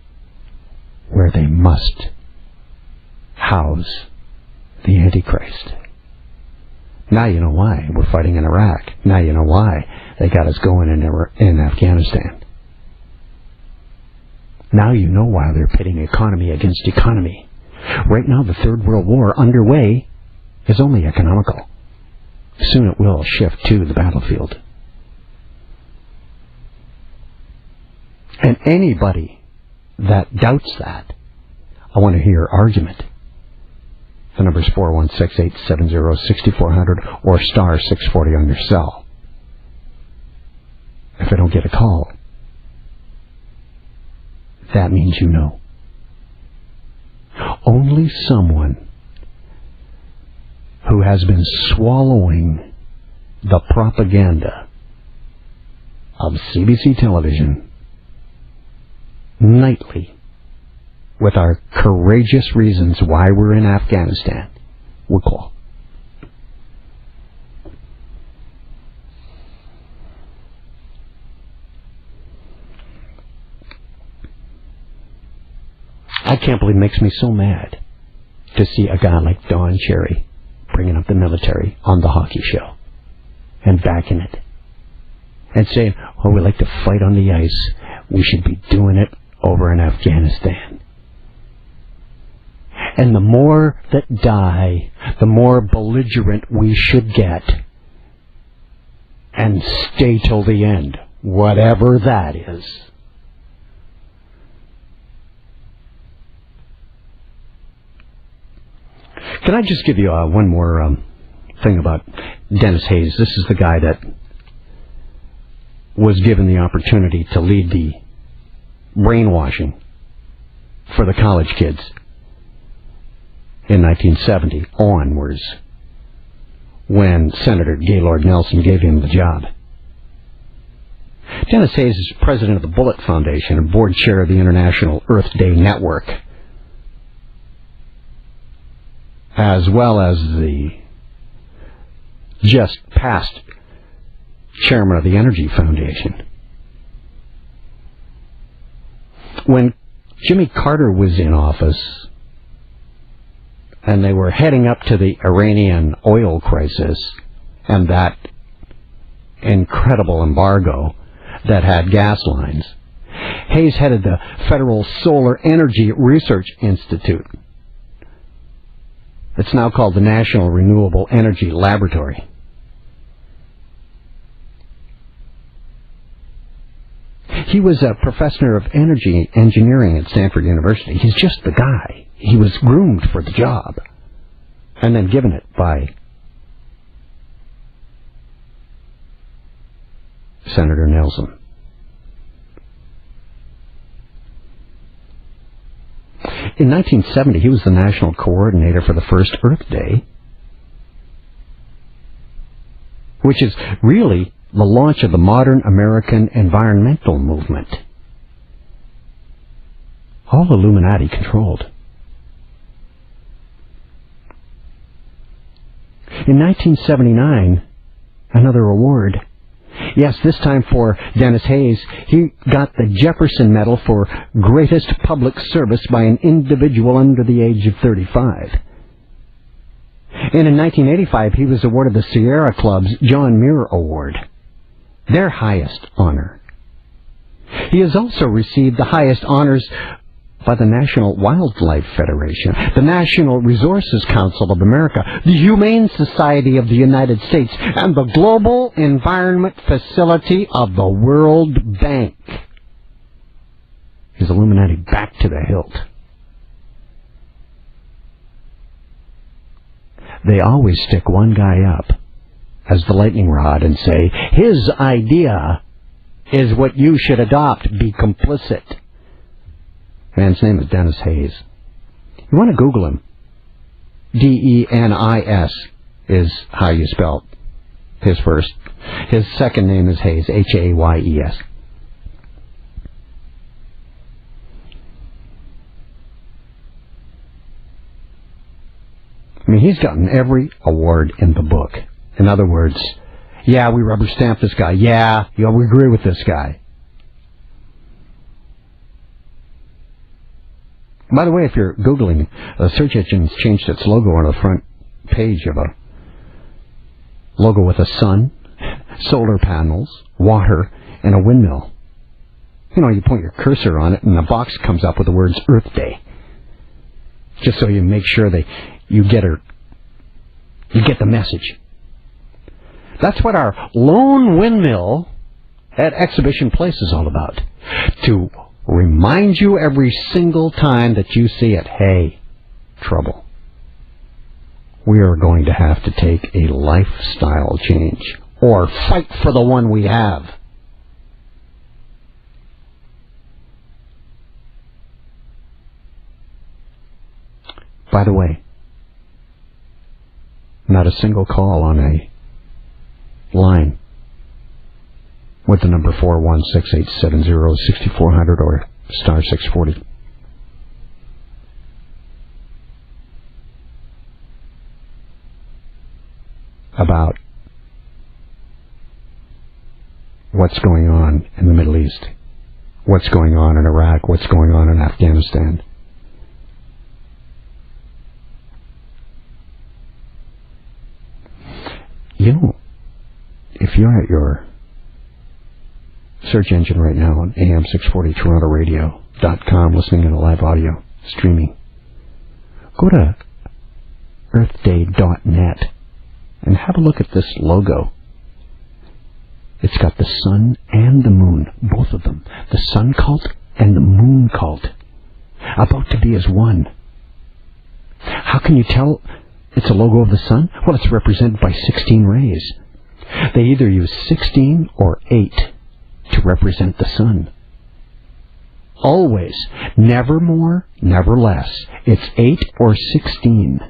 where they must house the Antichrist. Now you know why we're fighting in Iraq. Now you know why they got us going in Afghanistan. Now you know why they're pitting economy against economy. Right now the Third World War underway is only economical. Soon it will shift to the battlefield. And anybody that doubts that, I want to hear argument. The number is 416-870-6400 or star 640 on your cell. If I don't get a call, that means you know. Only someone who has been swallowing the propaganda of CBC television nightly with our courageous reasons why we're in Afghanistan would call. I can't believe it makes me so mad to see a guy like Don Cherry bringing up the military on the hockey show and backing it and saying, oh, we like to fight on the ice. We should be doing it over in Afghanistan. And the more that die, the more belligerent we should get. and stay till the end, whatever that is. Can I just give you one more thing about Dennis Hayes? This is the guy that was given the opportunity to lead the brainwashing for the college kids in 1970 onwards, when Senator Gaylord Nelson gave him the job. Dennis Hayes is president of the Bullitt Foundation and board chair of the International Earth Day Network, as well as the just past chairman of the Energy Foundation. When Jimmy Carter was in office, and they were heading up to the Iranian oil crisis and that incredible embargo that had gas lines, Hayes headed the Federal Solar Energy Research Institute. It's now called the National Renewable Energy Laboratory. He was a professor of energy engineering at Stanford University. He's just the guy. He was groomed for the job and then given it by Senator Nelson. In 1970, he was the national coordinator for the first Earth Day, which is really the launch of the modern American environmental movement. All Illuminati controlled. In 1979, another award. Yes, this time for Dennis Hayes. He got the Jefferson Medal for greatest public service by an individual under the age of 35. And in 1985, he was awarded the Sierra Club's John Muir Award, their highest honor. He has also received the highest honors by the National Wildlife Federation, the National Resources Council of America, the Humane Society of the United States, and the Global Environment Facility of the World Bank. His Illuminati back to the hilt. They always stick one guy up as the lightning rod and say, his idea is what you should adopt, be complicit. Man's name is Dennis Hayes. You want to Google him. D-E-N-I-S is how you spell his first. His second name is Hayes, H-A-Y-E-S. I mean, he's gotten every award in the book. In other words, yeah, we rubber stamp this guy. Yeah, we agree with this guy. By the way, if you're Googling, the search engine's changed its logo on the front page of a logo with a sun, solar panels, water, and a windmill. You know, you point your cursor on it, and a box comes up with the words Earth Day. Just so you make sure you get the message. That's what our lone windmill at Exhibition Place is all about. To remind you every single time that you see it, hey, trouble. We are going to have to take a lifestyle change or fight for the one we have. By the way, not a single call on a line with the number 416-870-6400 or star 640. About what's going on in the Middle East, what's going on in Iraq, what's going on in Afghanistan. You know, if you're at your search engine right now on AM640TorontoRadio.com listening to live audio streaming, go to earthday.net and have a look at this logo. It's got the sun and the moon, both of them. The sun cult and the moon cult, about to be as one. How can you tell it's a logo of the sun? Well, it's represented by 16 rays. They either use 16 or 8 to represent the sun. Always. Never more, never less. It's 8 or 16.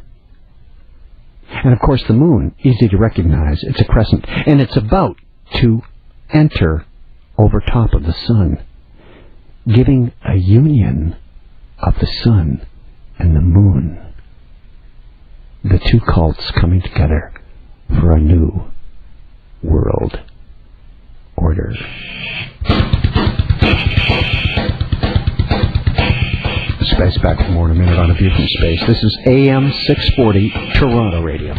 And of course the moon, easy to recognize. It's a crescent. And it's about to enter over top of the sun, giving a union of the sun and the moon. The two cults coming together for a new world order. Space back for more in a minute on A View from Space. This is AM 640 Toronto Radio.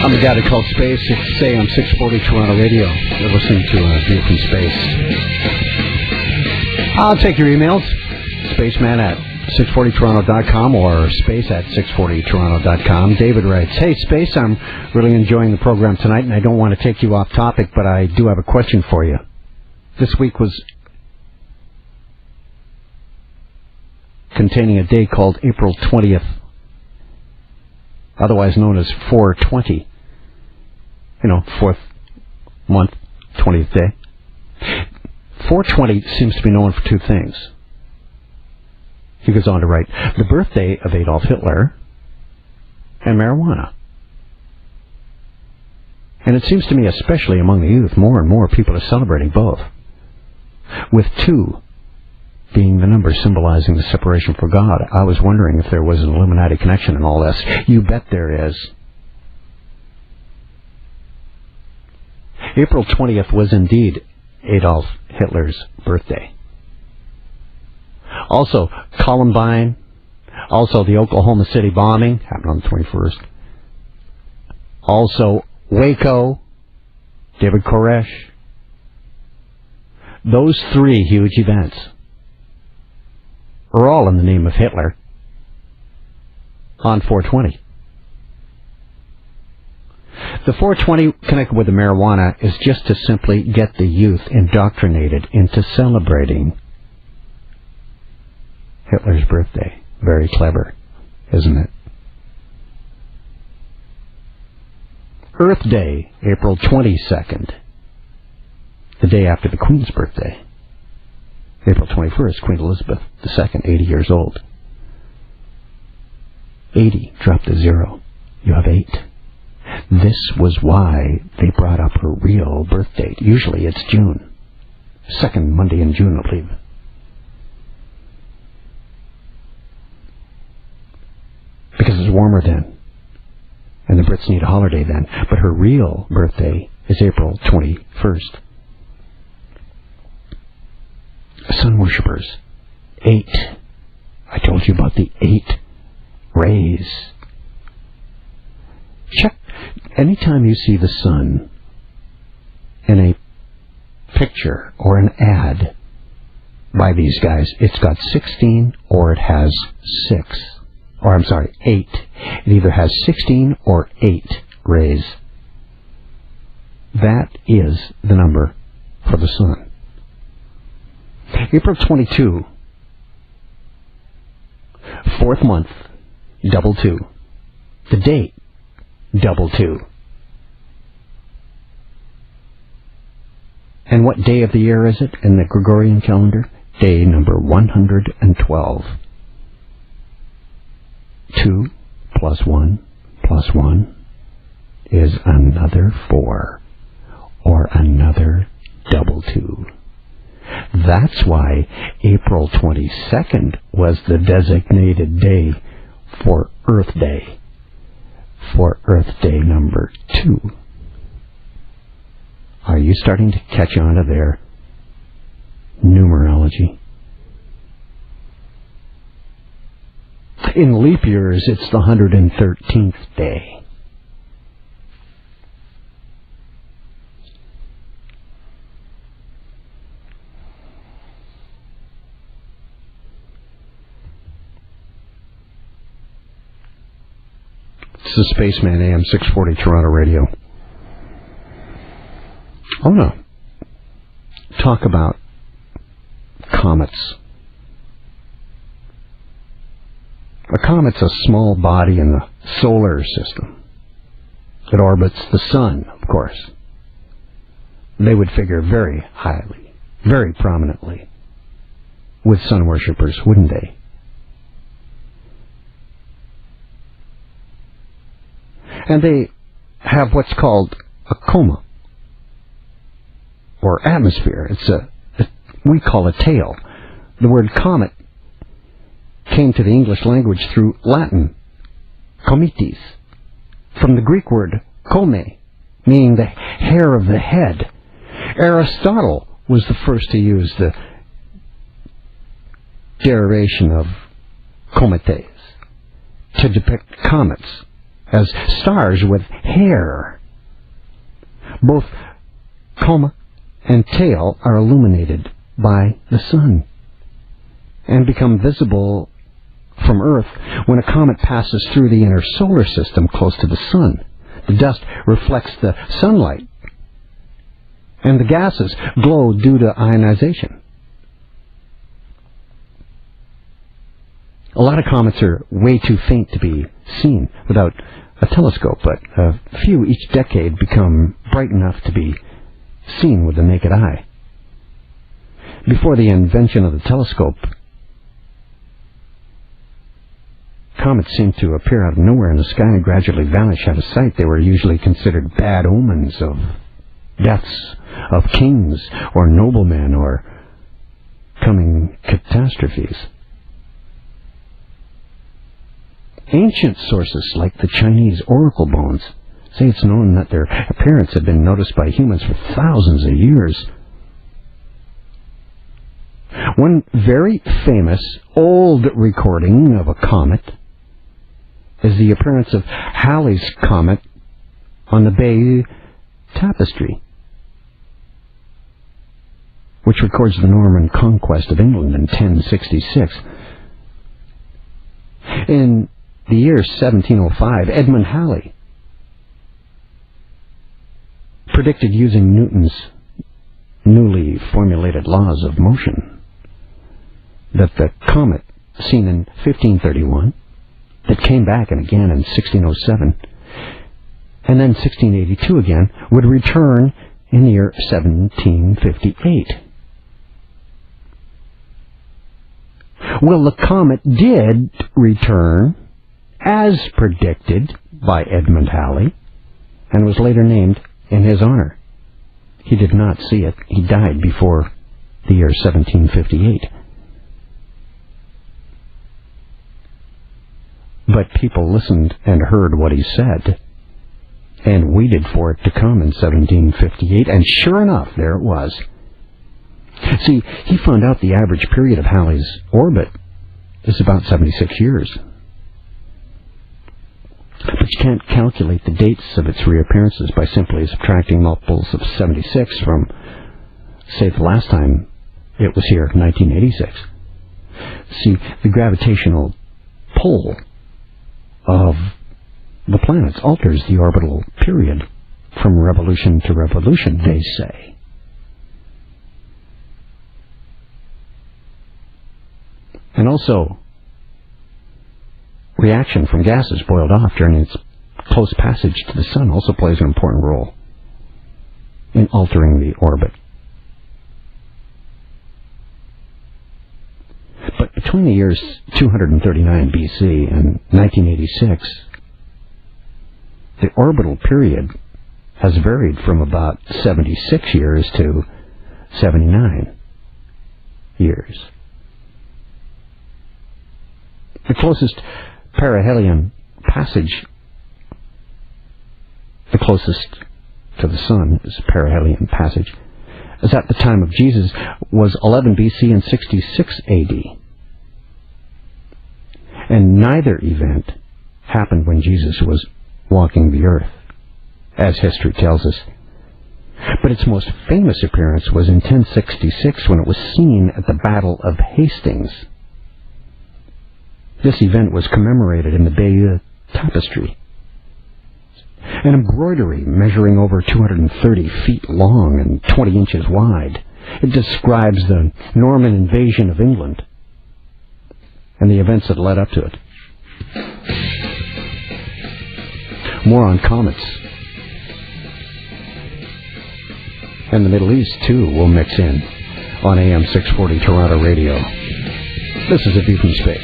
I'm the guy that called Space. It's AM 640 Toronto Radio. You're listening to A View from Space. I'll take your emails. Spaceman at 640toronto.com or space at 640toronto.com. David writes, "Hey, Space, I'm really enjoying the program tonight, and I don't want to take you off topic, but I do have a question for you. This week was containing a day called April 20th, otherwise known as 420. You know, 4th month, 20th day. 420 seems to be known for two things." He goes on to write, "The birthday of Adolf Hitler and marijuana. And it seems to me, especially among the youth, more and more people are celebrating both, with 2 being the number symbolizing the separation from God. I was wondering if there was an Illuminati connection in all this. You bet there is." April 20th was indeed Adolf Hitler's birthday. Also, Columbine, also the Oklahoma City bombing, happened on the 21st. Also, Waco, David Koresh. Those 3 huge events are all in the name of Hitler on 420. The 420 connected with the marijuana is just to simply get the youth indoctrinated into celebrating Hitler's birthday. Very clever, isn't it? Earth Day, April 22nd, the day after the Queen's birthday. April 21st, Queen Elizabeth II, 80 years old. 80, drop to 0. You have 8. This was why they brought up her real birth date. Usually it's June. 2nd Monday in June, I believe. Because it's warmer then. And the Brits need a holiday then. But her real birthday is April 21st. Sun worshippers. 8. I told you about the 8 rays. Check. Anytime you see the sun in a picture or an ad by these guys, it's got 16 or it has 6. Or, I'm sorry, 8. It either has 16 or 8 rays. That is the number for the sun. April 22, 4th month, 22. The date, 22. And what day of the year is it in the Gregorian calendar? Day number 112. 2 plus 1 plus 1 is another 4, or another 22. That's why April 22nd was the designated day for Earth Day, for Earth Day number 2. Are you starting to catch on to their numerology? In leap years, it's the 113th day. This is Spaceman, AM 640 Toronto Radio. I want to talk about comets. A comet's a small body in the solar system. It orbits the sun, of course. They would figure very highly, very prominently with sun worshippers, wouldn't they? And they have what's called a coma, or atmosphere. We call it tail. The word comet came to the English language through Latin, comites, from the Greek word come, meaning the hair of the head. Aristotle was the first to use the derivation of cometes to depict comets as stars with hair. Both coma and tail are illuminated by the sun and become visible from Earth when a comet passes through the inner solar system close to the sun. The dust reflects the sunlight, and the gases glow due to ionization. A lot of comets are way too faint to be seen without a telescope, but a few each decade become bright enough to be seen with the naked eye. Before the invention of the telescope, comets seemed to appear out of nowhere in the sky and gradually vanish out of sight. They were usually considered bad omens of deaths of kings or noblemen or coming catastrophes. Ancient sources like the Chinese oracle bones say it's known that their appearance had been noticed by humans for thousands of years. One very famous old recording of a comet is the appearance of Halley's Comet on the Bay Tapestry, which records the Norman conquest of England in 1066. In the year 1705, Edmund Halley predicted using Newton's newly formulated laws of motion that the comet seen in 1531, that came back and again in 1607, and then 1682 again, would return in the year 1758. Well, the comet did return as predicted by Edmund Halley, and was later named in his honor. He did not see it. He died before the year 1758. But people listened and heard what he said, and waited for it to come in 1758, and sure enough, there it was. See, he found out the average period of Halley's orbit is about 76 years. But you can't calculate the dates of its reappearances by simply subtracting multiples of 76 from, say, the last time it was here, 1986. See, the gravitational pull of the planets alters the orbital period from revolution to revolution, they say. And also, reaction from gases boiled off during its close passage to the sun also plays an important role in altering the orbit. But between the years 239 BC and 1986, the orbital period has varied from about 76 years to 79 years. The closest perihelion passage, the closest to the sun is perihelion passage, as at the time of Jesus was 11 BC and 66 AD. And neither event happened when Jesus was walking the earth, as history tells us. But its most famous appearance was in 1066 when it was seen at the Battle of Hastings. This event was commemorated in the Bay Tapestry, an embroidery measuring over 230 feet long and 20 inches wide. It describes the Norman invasion of England and the events that led up to it. More on comets. And the Middle East, too, will mix in on AM 640 Toronto Radio. This is A View from Space.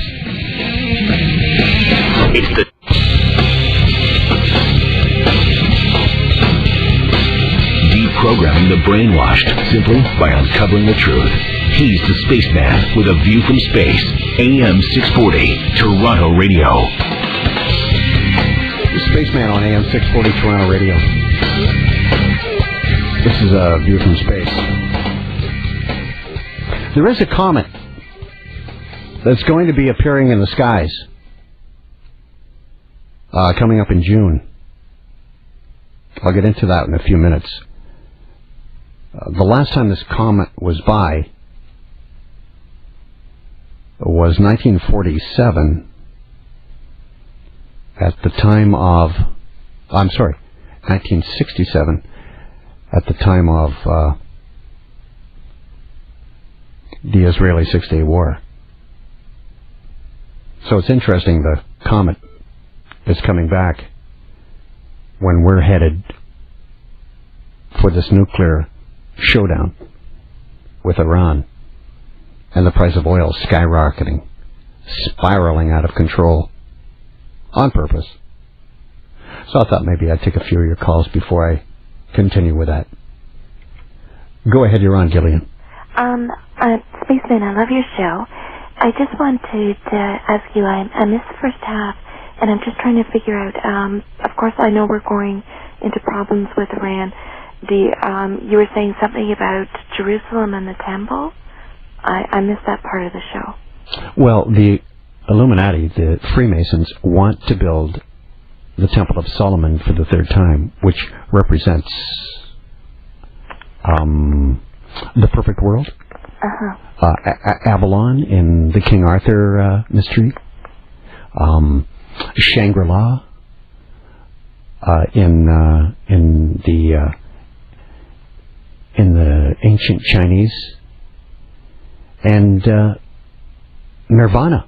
It's the deprogramming the brainwashed simply by uncovering the truth. He's the Spaceman with A View from Space. AM 640 Toronto Radio. The Spaceman on AM 640 Toronto Radio. This is A View from Space. There is a comet that's going to be appearing in the skies coming up in June. I'll get into that in a few minutes. The last time this comet was by was 1947 at the time of, 1967 at the time of the Israeli Six-Day War. So it's interesting the comet is coming back when we're headed for this nuclear showdown with Iran and the price of oil skyrocketing, spiraling out of control on purpose. So I thought maybe I'd take a few of your calls before I continue with that. Go ahead, you're on, Gillian. Spaceman, I love your show. I just wanted to ask you, I missed the first half, and I'm just trying to figure out, of course I know we're going into problems with Iran. You were saying something about Jerusalem and the temple? I missed that part of the show. Well, the Illuminati, the Freemasons, want to build the Temple of Solomon for the third time, which represents the perfect world. Avalon in the King Arthur mystery. Shangri-La in the ancient Chinese, and Nirvana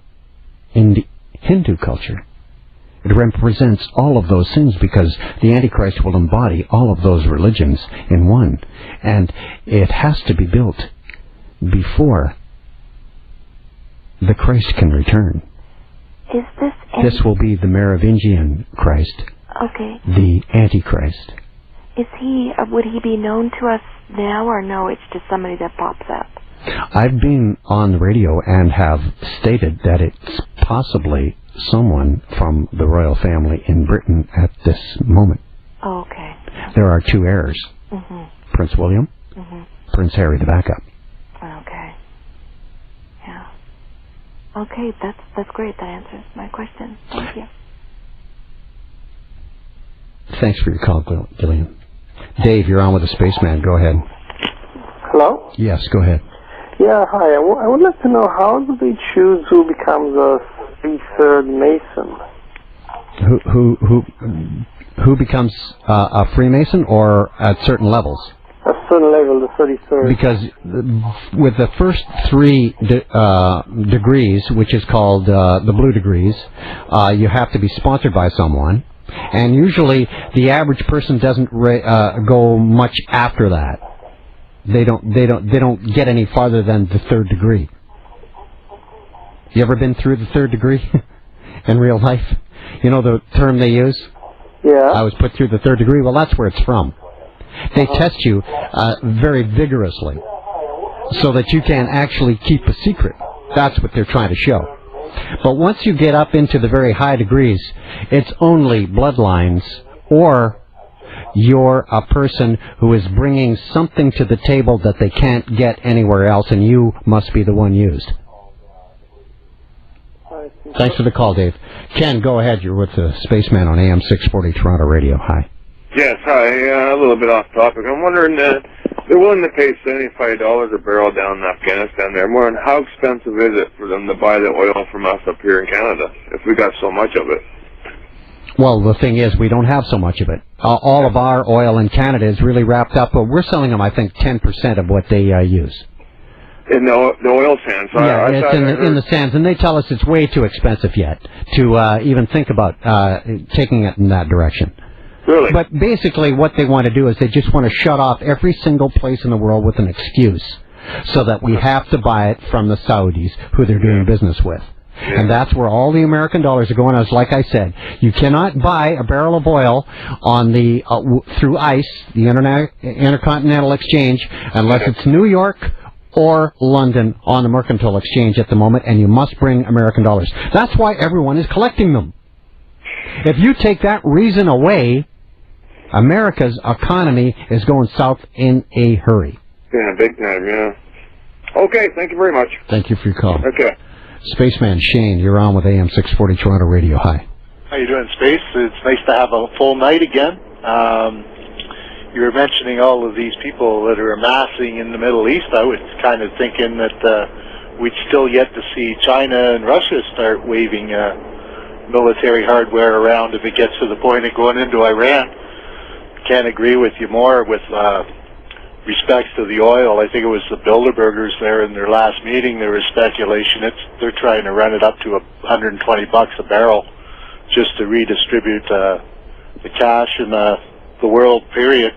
in the Hindu culture. It represents all of those things because the Antichrist will embody all of those religions in one, and it has to be built before the Christ can return. Is this... This will be the Merovingian Christ. Okay. The Antichrist. Is he... would he be known to us now, or no, it's just somebody that pops up? I've been on the radio and have stated that it's possibly someone from the royal family in Britain at this moment. Oh, okay. There are two heirs. Prince William, Prince Harry, the backup. Okay. Yeah. Okay, that's great. That answers my question. Thank you. Thanks for your call, Gillian. Dave, you're on with the Spaceman. Go ahead. Hello? Yes, go ahead. Yeah, hi. I would like to know, how do they choose who becomes a 33rd Mason? Who becomes a Freemason, or at certain levels? A certain level, the 33rd. Because with the first three degrees, which is called the blue degrees, you have to be sponsored by someone, and usually the average person doesn't go much after that. They don't get any farther than the third degree. You ever been through the third degree in real life? You know the term they use? Yeah. I was put through the third degree. Well, that's where it's from. They test you very vigorously so that you can actually keep a secret. That's what they're trying to show. But once you get up into the very high degrees, it's only bloodlines, or you're a person who is bringing something to the table that they can't get anywhere else, and you must be the one used. Thanks for the call, Dave. Ken, go ahead. You're with the Spaceman on AM 640 Toronto Radio. Hi. Yes, hi. A little bit off topic. I'm wondering, they're willing to pay $75 a barrel down in Afghanistan there. I'm wondering, how expensive is it for them to buy the oil from us up here in Canada if we got so much of it? Well, the thing is, we don't have so much of it. All of our oil in Canada is really wrapped up. But we're selling them, I think, 10% of what they use. In the oil sands. Yeah, it's in the sands, and they tell us it's way too expensive yet to even think about taking it in that direction. Really? But basically what they want to do is they just want to shut off every single place in the world with an excuse so that we have to buy it from the Saudis, who they're doing business with. Yeah. And that's where all the American dollars are going. As like I said, you cannot buy a barrel of oil on the through ICE, the Intercontinental Exchange, unless it's New York or London on the Mercantile Exchange at the moment, and you must bring American dollars. That's why everyone is collecting them. If you take that reason away, America's economy is going south in a hurry. Yeah, big time, yeah. Okay, thank you very much. Thank you for your call. Okay. Spaceman Shane, you're on with AM 640 Toronto Radio. Hi. How you doing, Space? It's nice to have a full night again. You were mentioning all of these people that are amassing in the Middle East. I was kind of thinking that we'd still yet to see China and Russia start waving military hardware around if it gets to the point of going into Iran. Can't agree with you more with respects to the oil. I think it was the Bilderbergers there in their last meeting. There was speculation they're trying to run it up to $120 a barrel just to redistribute the cash in the world, period.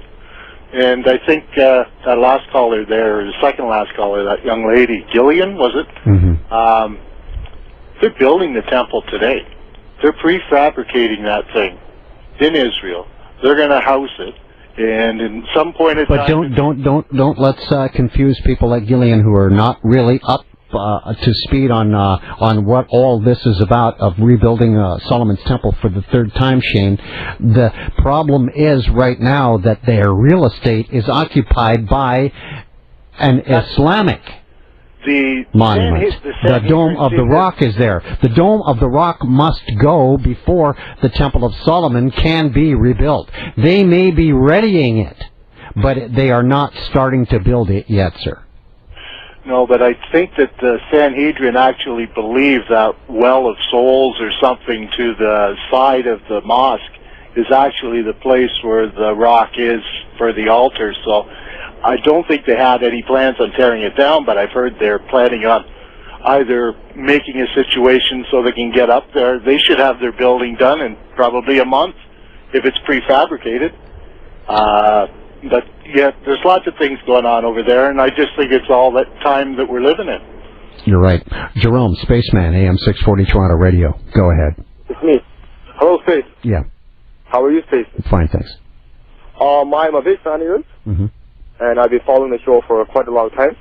And I think that last caller there, the second last caller, that young lady, Gillian, was it? Mm-hmm. They're building the temple today. They're prefabricating that thing in Israel. They're going to house it, and in some point in time. But don't let's confuse people like Gillian who are not really up to speed on what all this is about of rebuilding Solomon's Temple for the third time, Shane. The problem is right now that their real estate is occupied by an Islamic monument. The Dome of the Rock is there. The Dome of the Rock must go before the Temple of Solomon can be rebuilt. They may be readying it, but they are not starting to build it yet, sir. No, but I think that the Sanhedrin actually believes that Well of Souls or something to the side of the mosque is actually the place where the rock is for the altar. So I don't think they had any plans on tearing it down, but I've heard they're planning on either making a situation so they can get up there. They should have their building done in probably a month if it's prefabricated. But yeah, there's lots of things going on over there, and I just think it's all that time that we're living in. You're right. Jerome, Spaceman, AM 640 Toronto Radio. Go ahead. It's me. Hello, Space. Yeah. How are you, Space? Fine, thanks. I'm a big fan of yours, and I've been following the show for quite a long time.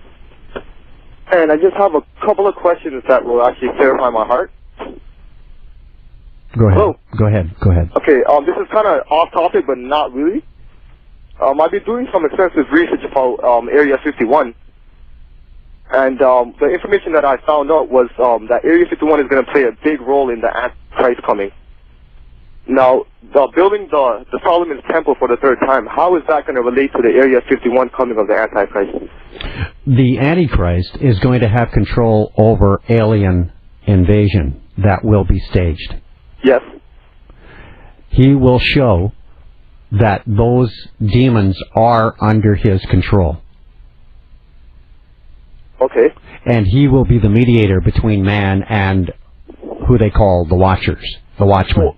And I just have a couple of questions that will actually clarify my heart. Go ahead. Hello? Go ahead. Okay, this is kind of off topic, but not really. I've been doing some extensive research about Area 51, and the information that I found out was that Area 51 is going to play a big role in the Antichrist coming. Now, building the Solomon's Temple for the third time, how is that going to relate to the Area 51 coming of the Antichrist? The Antichrist is going to have control over alien invasion that will be staged. Yes. He will show that those demons are under his control. Okay. And he will be the mediator between man and who they call the Watchers, the Watchmen.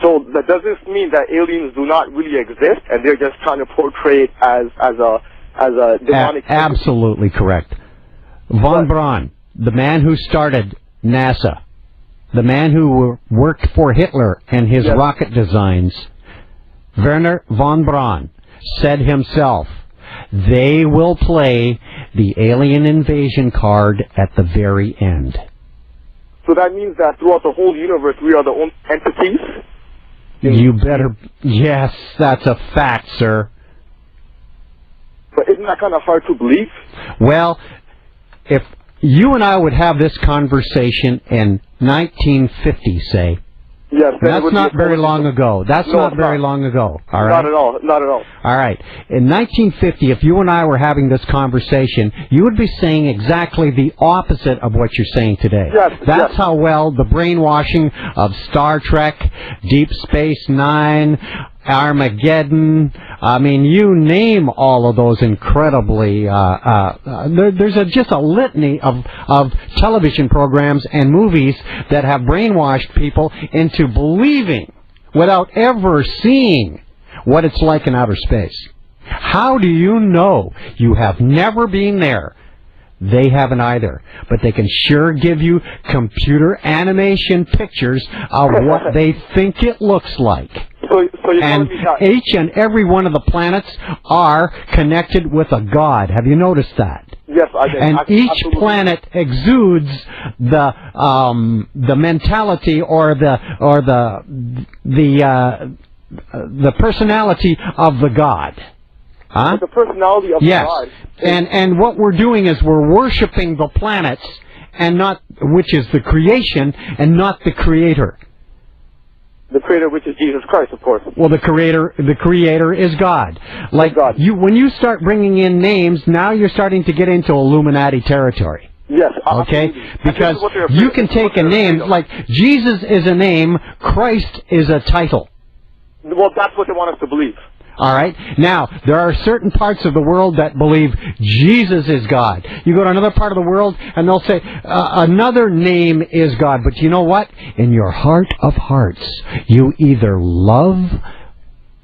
So does this mean that aliens do not really exist, and they're just trying to portray it as a demonic? Absolutely correct. Von Braun, the man who started NASA, the man who worked for Hitler and his rocket designs, Werner von Braun, said himself, they will play the alien invasion card at the very end. So that means that throughout the whole universe, we are the only entities? You better... Yes, that's a fact, sir. But isn't that kind of hard to believe? Well, if you and I would have this conversation in 1950, say, Yes. then it That's would be not a very totally long ago. That's No, not it's very not. long ago. All right. Not at all. Not at all. All right. In 1950, if you and I were having this conversation, you would be saying exactly the opposite of what you're saying today. Yes, That's yes. how well the brainwashing of Star Trek, Deep Space Nine, Armageddon, I mean, you name all of those incredibly, there's just a litany of television programs and movies that have brainwashed people into believing without ever seeing what it's like in outer space. How do you know? You have never been there. They haven't either. But they can sure give you computer animation pictures of what they think it looks like. So you're And telling me that? each and every one of the planets are connected with a god. Have you noticed that? Yes, I did. And each Absolutely. planet exudes the mentality or the personality of the god. Huh? But the personality of Yes. God. And what we're doing is we're worshiping the planets and not, which is the creation and not the creator. The creator, which is Jesus Christ, of course. Well, the creator is God. Like God. when you start bringing in names, now you're starting to get into Illuminati territory. Yes. Okay? Absolutely. And Because this is what they're you afraid- can this is what take a they're name, afraid of. like Jesus is a name, Christ is a title. Well, that's what they want us to believe. All right? Now, there are certain parts of the world that believe Jesus is God. You go to another part of the world, and they'll say, another name is God. But you know what? In your heart of hearts, you either love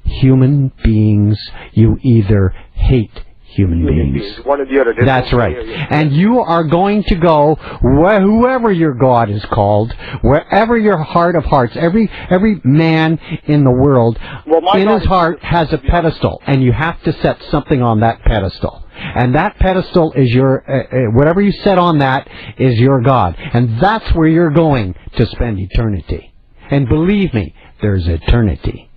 human beings, you either hate human beings. One or the other. There's That's no right. gray area. And you are going to go whoever your God is called, wherever your heart of hearts, every man in the world Well, my in God his is heart Jesus. has a pedestal, and you have to set something on that pedestal. And that pedestal is your, whatever you set on that is your God. And that's where you're going to spend eternity. And believe me, there's eternity.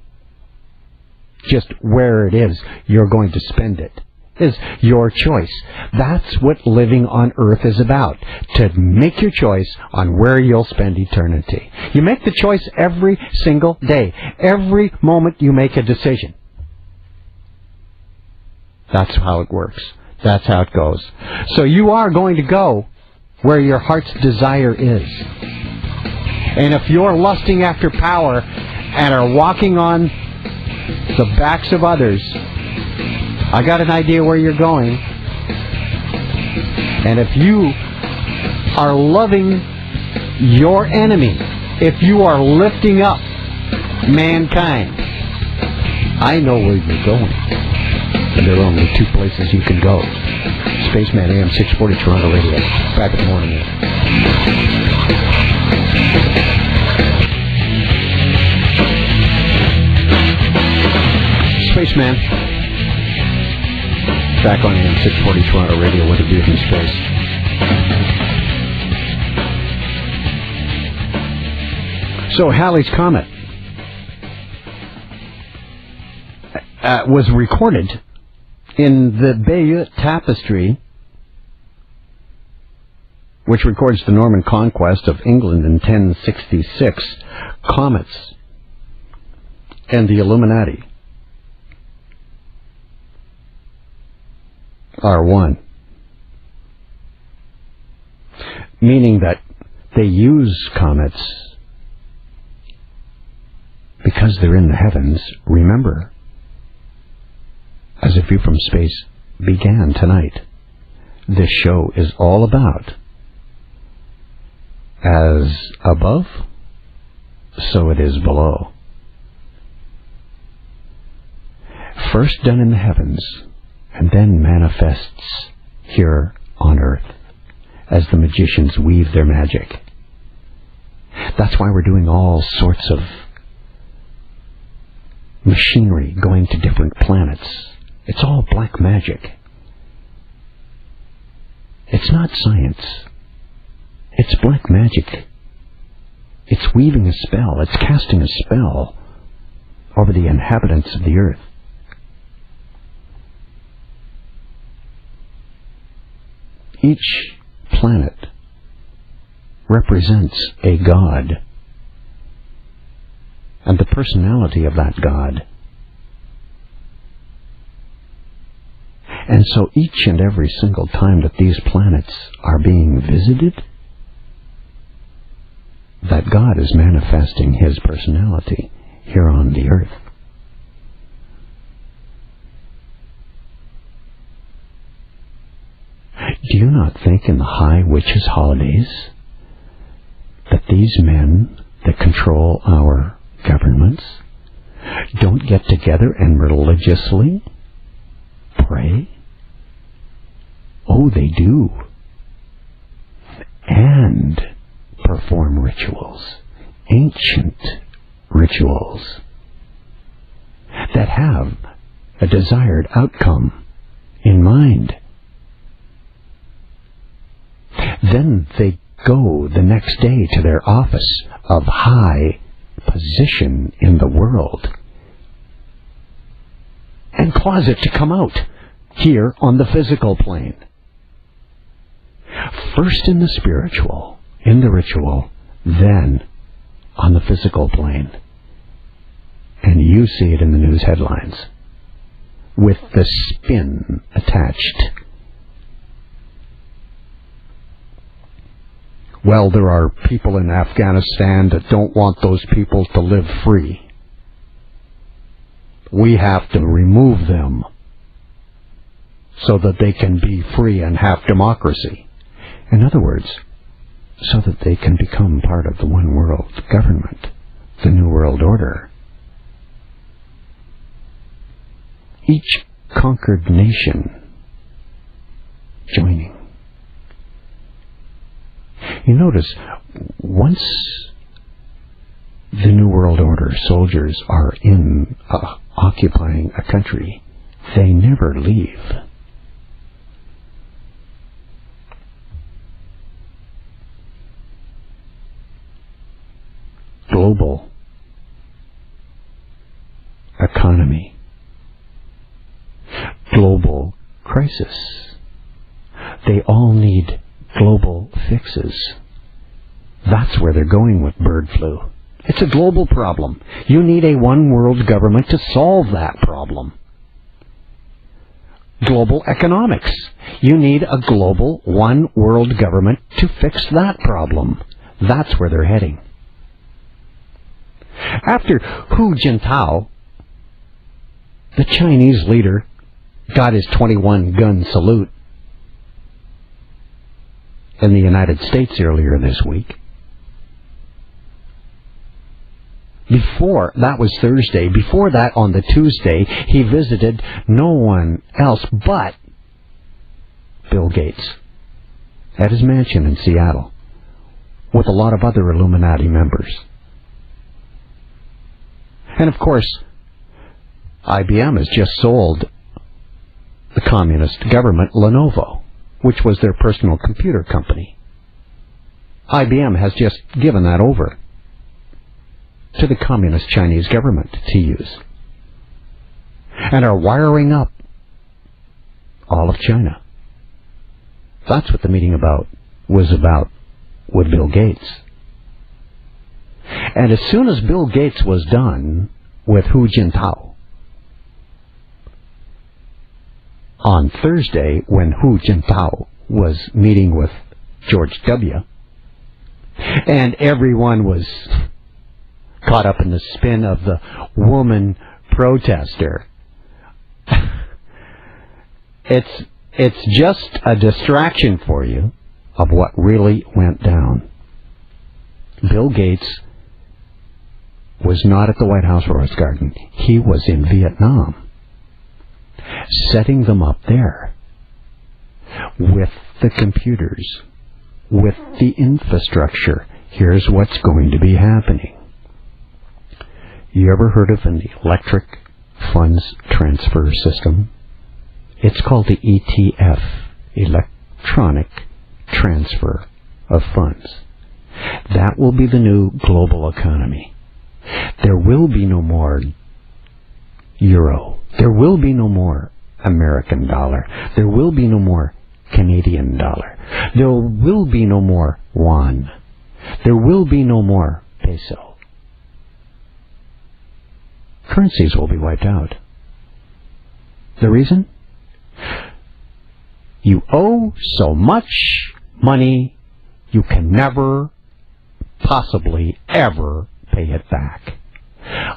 Just where it is, you're going to spend it is your choice. That's what living on earth is about. To make your choice on where you'll spend eternity. You make the choice every single day. Every moment you make a decision. That's how it works. That's how it goes. So you are going to go where your heart's desire is. And if you're lusting after power and are walking on the backs of others, I got an idea where you're going. And if you are loving your enemy, if you are lifting up mankind, I know where you're going. And there are only two places you can go. Spaceman, AM 640 Toronto Radio. Back in the morning. Spaceman. Back on AM 640 Toronto Radio with a view from space. So Halley's Comet was recorded in the Bayeux Tapestry, which records the Norman conquest of England in 1066, comets, and the Illuminati are one. Meaning that they use comets because they're in the heavens. Remember, as A View from Space began tonight, this show is all about as above, so it is below. First done in the heavens, and then manifests here on earth as the magicians weave their magic. That's why we're doing all sorts of machinery going to different planets. It's all black magic. It's not science. It's black magic. It's weaving a spell. It's casting a spell over the inhabitants of the earth. Each planet represents a god. and the personality of that God. And so each and every single time that these planets are being visited, that God is manifesting His personality here on the earth. Do you not think in the high witches' holidays that these men that control our governments don't get together and religiously pray? Oh, they do. And perform rituals, ancient rituals, that have a desired outcome in mind. Then they go the next day to their office of high position in the world and cause it to come out here on the physical plane. First in the spiritual, in the ritual, then on the physical plane. And you see it in the news headlines with the spin attached. Well, there are people in Afghanistan that don't want those people to live free. We have to remove them so that they can be free and have democracy. In other words, so that they can become part of the one world government, the New World Order. Each conquered nation joining. You notice, once the New World Order soldiers are in occupying a country, they never leave. Global economy, global crisis. They all need global fixes. That's where they're going with bird flu. It's a global problem. You need a one world government to solve that problem. Global economics. You need a global one world government to fix that problem. That's where they're heading. After Hu Jintao, the Chinese leader, got his 21-gun salute in the United States earlier this week. Before, that was Thursday, before that on the Tuesday, he visited no one else but Bill Gates at his mansion in Seattle with a lot of other Illuminati members. And of course, IBM has just sold the communist government Lenovo, which was their personal computer company. IBM has just given that over to the communist Chinese government to use, and are wiring up all of China. That's what the meeting was about with Bill Gates. And as soon as Bill Gates was done with Hu Jintao, on Thursday, when Hu Jintao was meeting with George W., and everyone was caught up in the spin of the woman protester, it's just a distraction for you of what really went down. Bill Gates was not at the White House Rose Garden. He was in Vietnam, setting them up there with the computers, with the infrastructure. Here's what's going to be happening. You ever heard of an electric funds transfer system? It's called the ETF, Electronic Transfer of Funds. That will be the new global economy. There will be no more euro. There will be no more American dollar. There will be no more Canadian dollar. There will be no more yuan. There will be no more peso. currencies will be wiped out. The reason? You owe so much money, you can never, possibly, ever pay it back.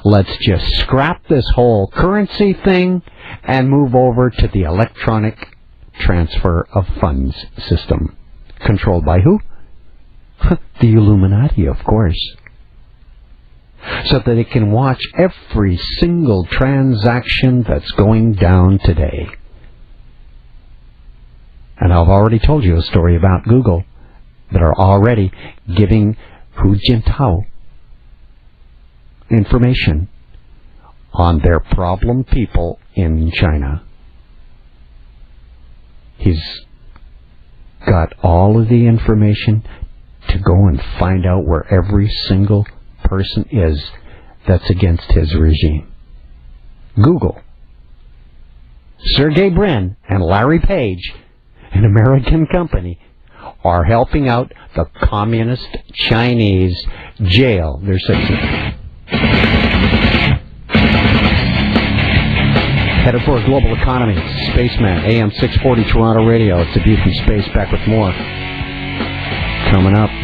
Let's just scrap this whole currency thing and move over to the electronic transfer of funds system. Controlled by who? The Illuminati, of course. So that it can watch every single transaction that's going down today. And I've already told you a story about Google that are already giving Hu Jintao information on their problem people in China. He's got all of the information to go and find out where every single person is that's against his regime. Google, Sergey Brin, and Larry Page, an American company, are helping out the communist Chinese jail their citizens. Headed for a global economy. Spaceman, AM 640 Toronto Radio. It's a view from space. Back with more coming up.